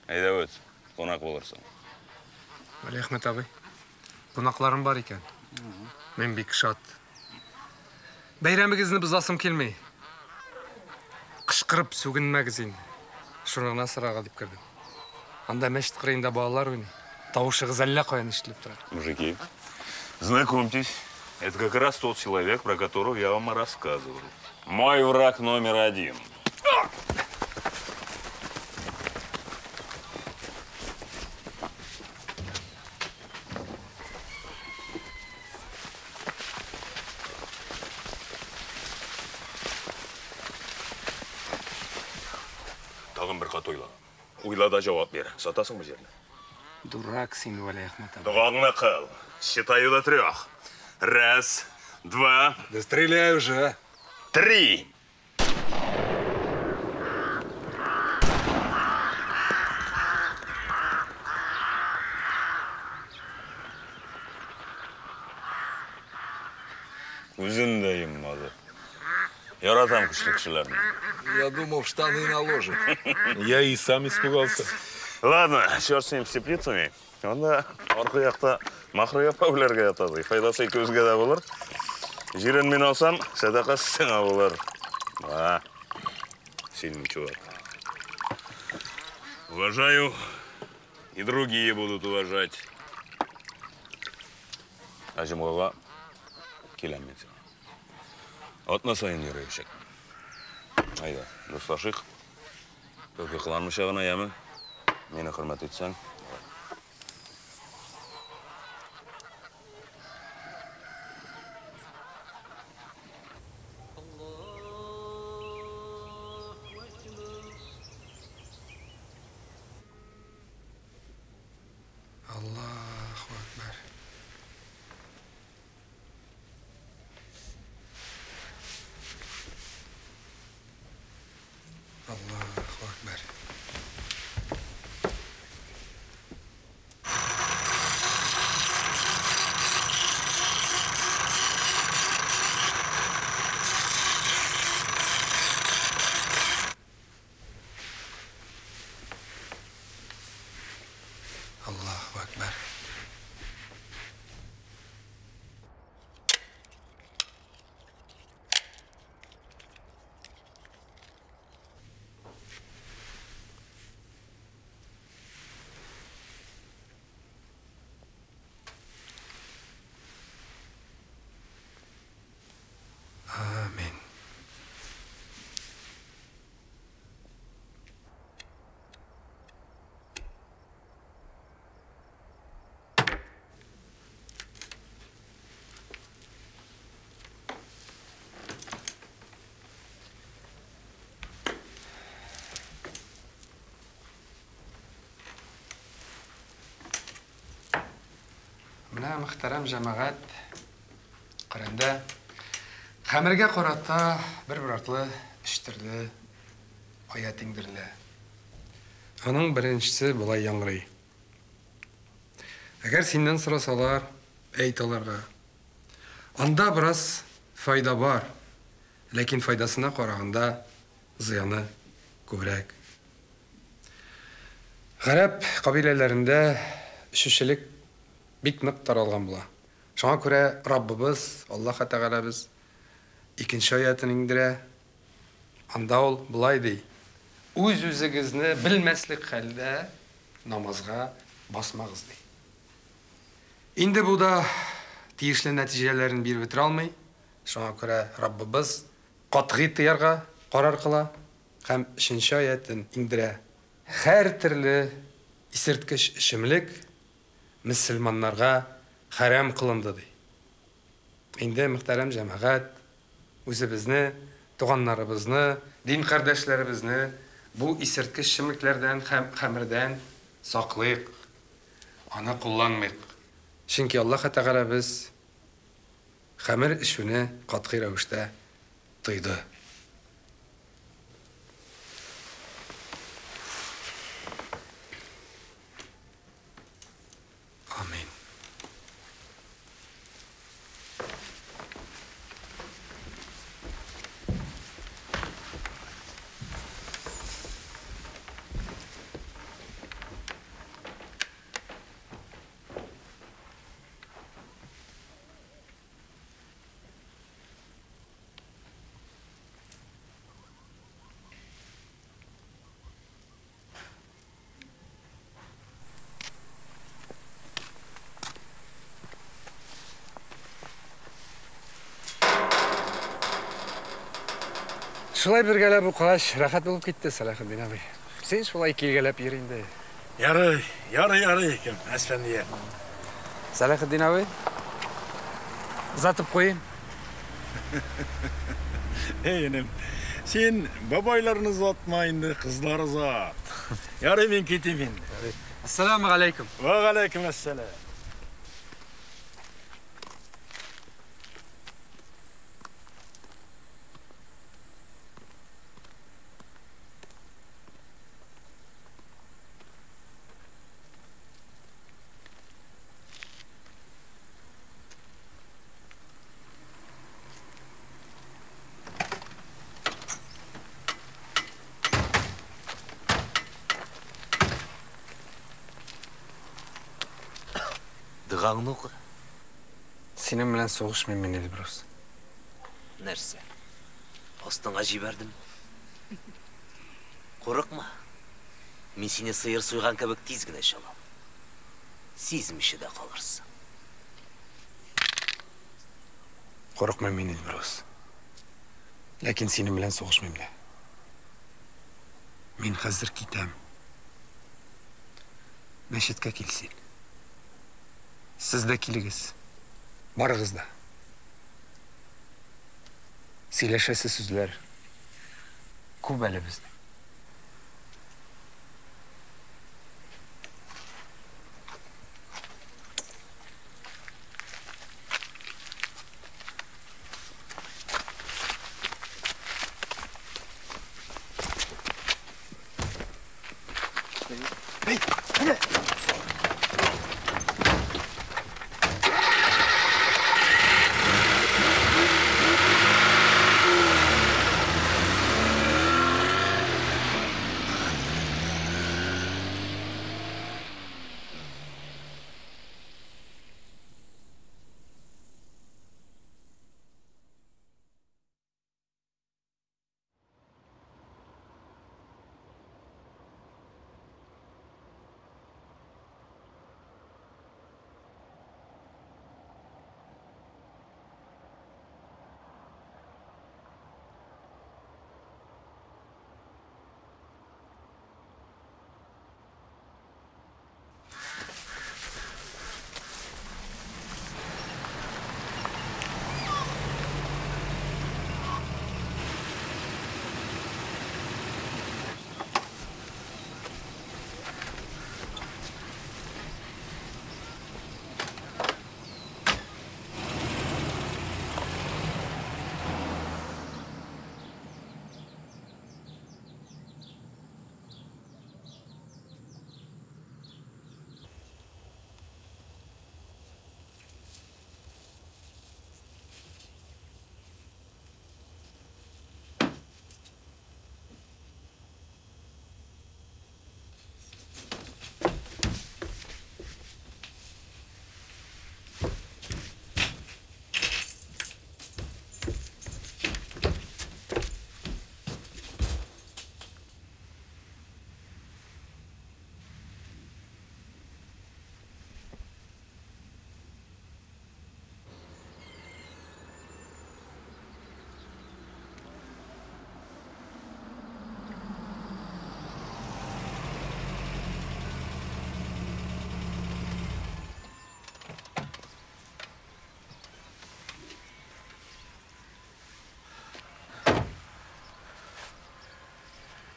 Айда өт, қонақ болырсың. Вали Ахмет абай, қонақларым бар екен. Мен бек шат. Бәйрәмігізні бұзасым келмей. Қышқырып сөгін мәгізин. Шұрығына сыраға деп кірдім. Анда мәшіт қырайында балалар өне. Таушы ғызалля қоян іштіліп тұрар. Мужики, знакомьтесь, это как раз тот человек, про которого я вам рассказывал. Мой враг номер один. Тағын бір қат ойла. Ойла да жауап бер. Сатасың ба жеріне? Дурак син, Вали Ахмат. Дұғаңны қыл. Считаю до 3. 1, 2... Да стреляй уже. 3. Өзін дайым, мазы. Яратам күшті кішілерін. Я думал, в штаны наложит. Я и сам испугался. Ладно, черт с ним, с теплицами. Онда арқы яқта мақры япаулерге ятады. Файдасы көзге де болыр. Жирен мен алсам, садақа сыңа болыр. Сильный чувак. Уважаю, и другие будут уважать. Ажымғаға келемін сен. Атна сайын ерекшек. Айда, досташық. Көке қыланмышағына ямы. Мені құрмет етсең. Аллаху акбар. Аллаху акбар. Allahu Akbar. Amin. Мына мөхтәрәм җәмәгать Коръәндә хәмергә карата бер артлы өч төрле аят иңдерелә. Аның беренчесе булай яңгырый. Әгәр синнән сорасалар, әйт аларга. Анда бераз файда бар, ләкин файдасына караганда зыяны күбрәк. Гарәп кабиләләрендә шушылык бик нык таралган була. Шуңа күрә Раббыбыз, Аллаһ Тәгаләбез икенче аятын иңдерә. Анда ул булай ди: Үз-үзегезне белмәслек хәлдә намазга басмагыз ди. Инде бу да тиешле нәтиҗәләрен биреп бетерә алмый. Шуңа күрә Раббыбыз катгый тыярга карар кыла һәм 3нче аятын иңдерә. Һәр төрле исерткеч эчемлек мөселманнарга харам кылынды ди. Инде мөхтәрәм җәмәгать, үзебезне, туганнарыбызны, дин кардәшләребезне бу исерткеч эчемлекләрдән һәм хәмердән саклыйк, аны кулланмыйк. Чөнки Аллаһ Тәгаләбез хәмер эшүне катгый рәвештә тыйды. Амин. Шулай бергәләп укыгач, рәхәт булып китте, Салахетдин абый. Син шулай килгәләп йөр инде. Ярый, кем, әсфәндия. Салахетдин абый, узатып куйым. Енем, Sen babaylarını uzatma indi, kızlar uzat. Yarın ben keteyim indi. Assalamu alaikum. Ve aleyküm esselam. Dığağını oku. Senin bilen soğuşmayayım ben Elbrus. Nerse? Ostuna jiberdim. Korkma. Мен seni sıyır suygan kebek tizgine şalam. Sizmişi de kalırsın. Korkmayayım ben Elbrus. Lakin senin bilen soğuşmayayım da. Men hazır kitem. Meşitke kelsin. Siz de kiligiz. Barıgız da. Söyleşesi sözler. Көп әлі біздің.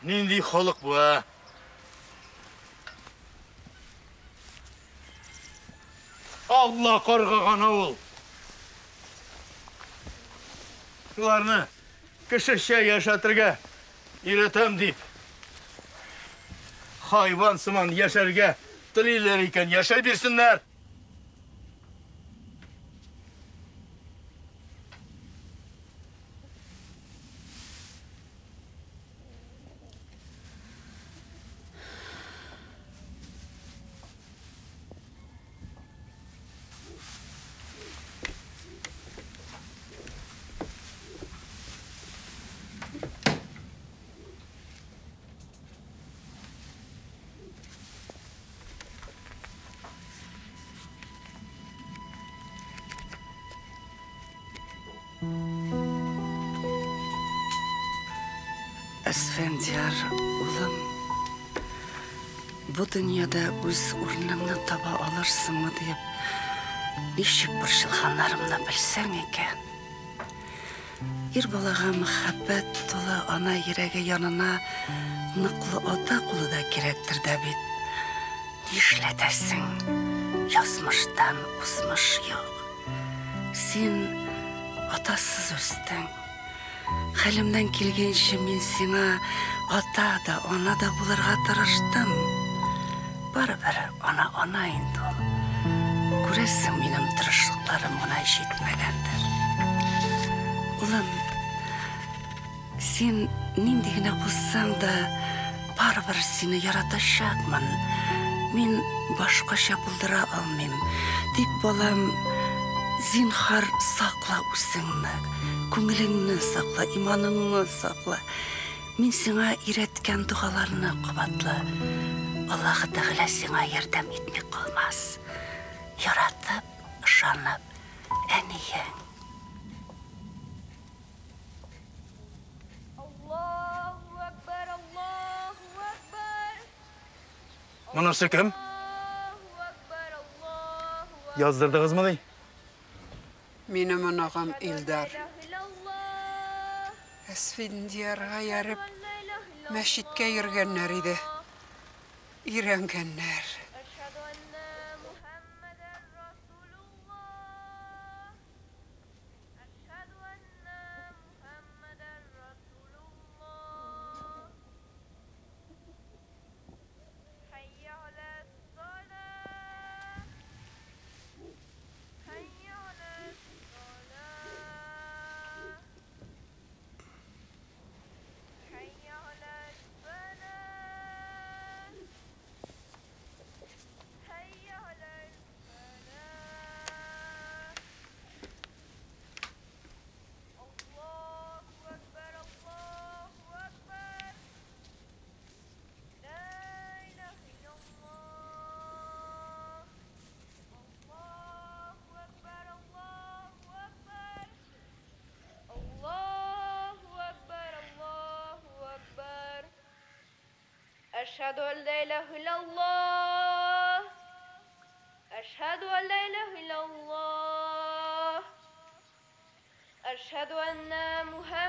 Nindi xalq bu ha? Allah qarğagan oğul. Şularını kışışça yaşatırga üretem deyip hayvan sıman yaşarga dililer iken yaşay bilsinler. Esfendiyar oğlum, bu dünyada öz ornunu taba alırsın mı deyip nişik bir şılğanlarımla bilsen eken. Ир балаға мөхәббәт толы ана йөрәге янына ныклы ата кулы да кирәктер дә бит. Нишләтәсең? Язмыштан узмыш юк. Син атасыз үстең. Хәлемдән килгәнчә мин сиңа ата да, ана да булырга тырыштым. Барыбер ана инде ул. Күрәсең, минем тырышлыкларым гына җитмәгәндер. Улым, син нинди генә булсаң да, барыбер сине яратачакмын. Мин башкача булдыра алмыйм. Тик балам, зинһар сакла үзеңне, күңелеңне сакла, иманыңны сакла. Мин сиңа өйрәткән дугаларны кабатла. Аллаһ Тәгалә сиңа ярдәм итми калмас. Яратып, ышанып, әниең. Монысы кем? Яздырдығыз мыны? Минем анагым Илдар. Әсфиндиярга ярып, мәчеткә йөргәннәр иде. Өйрәнгәннәр. أشهد أن لا إله إلا الله أشهد أن لا إله إلا الله أشهد أن محمدا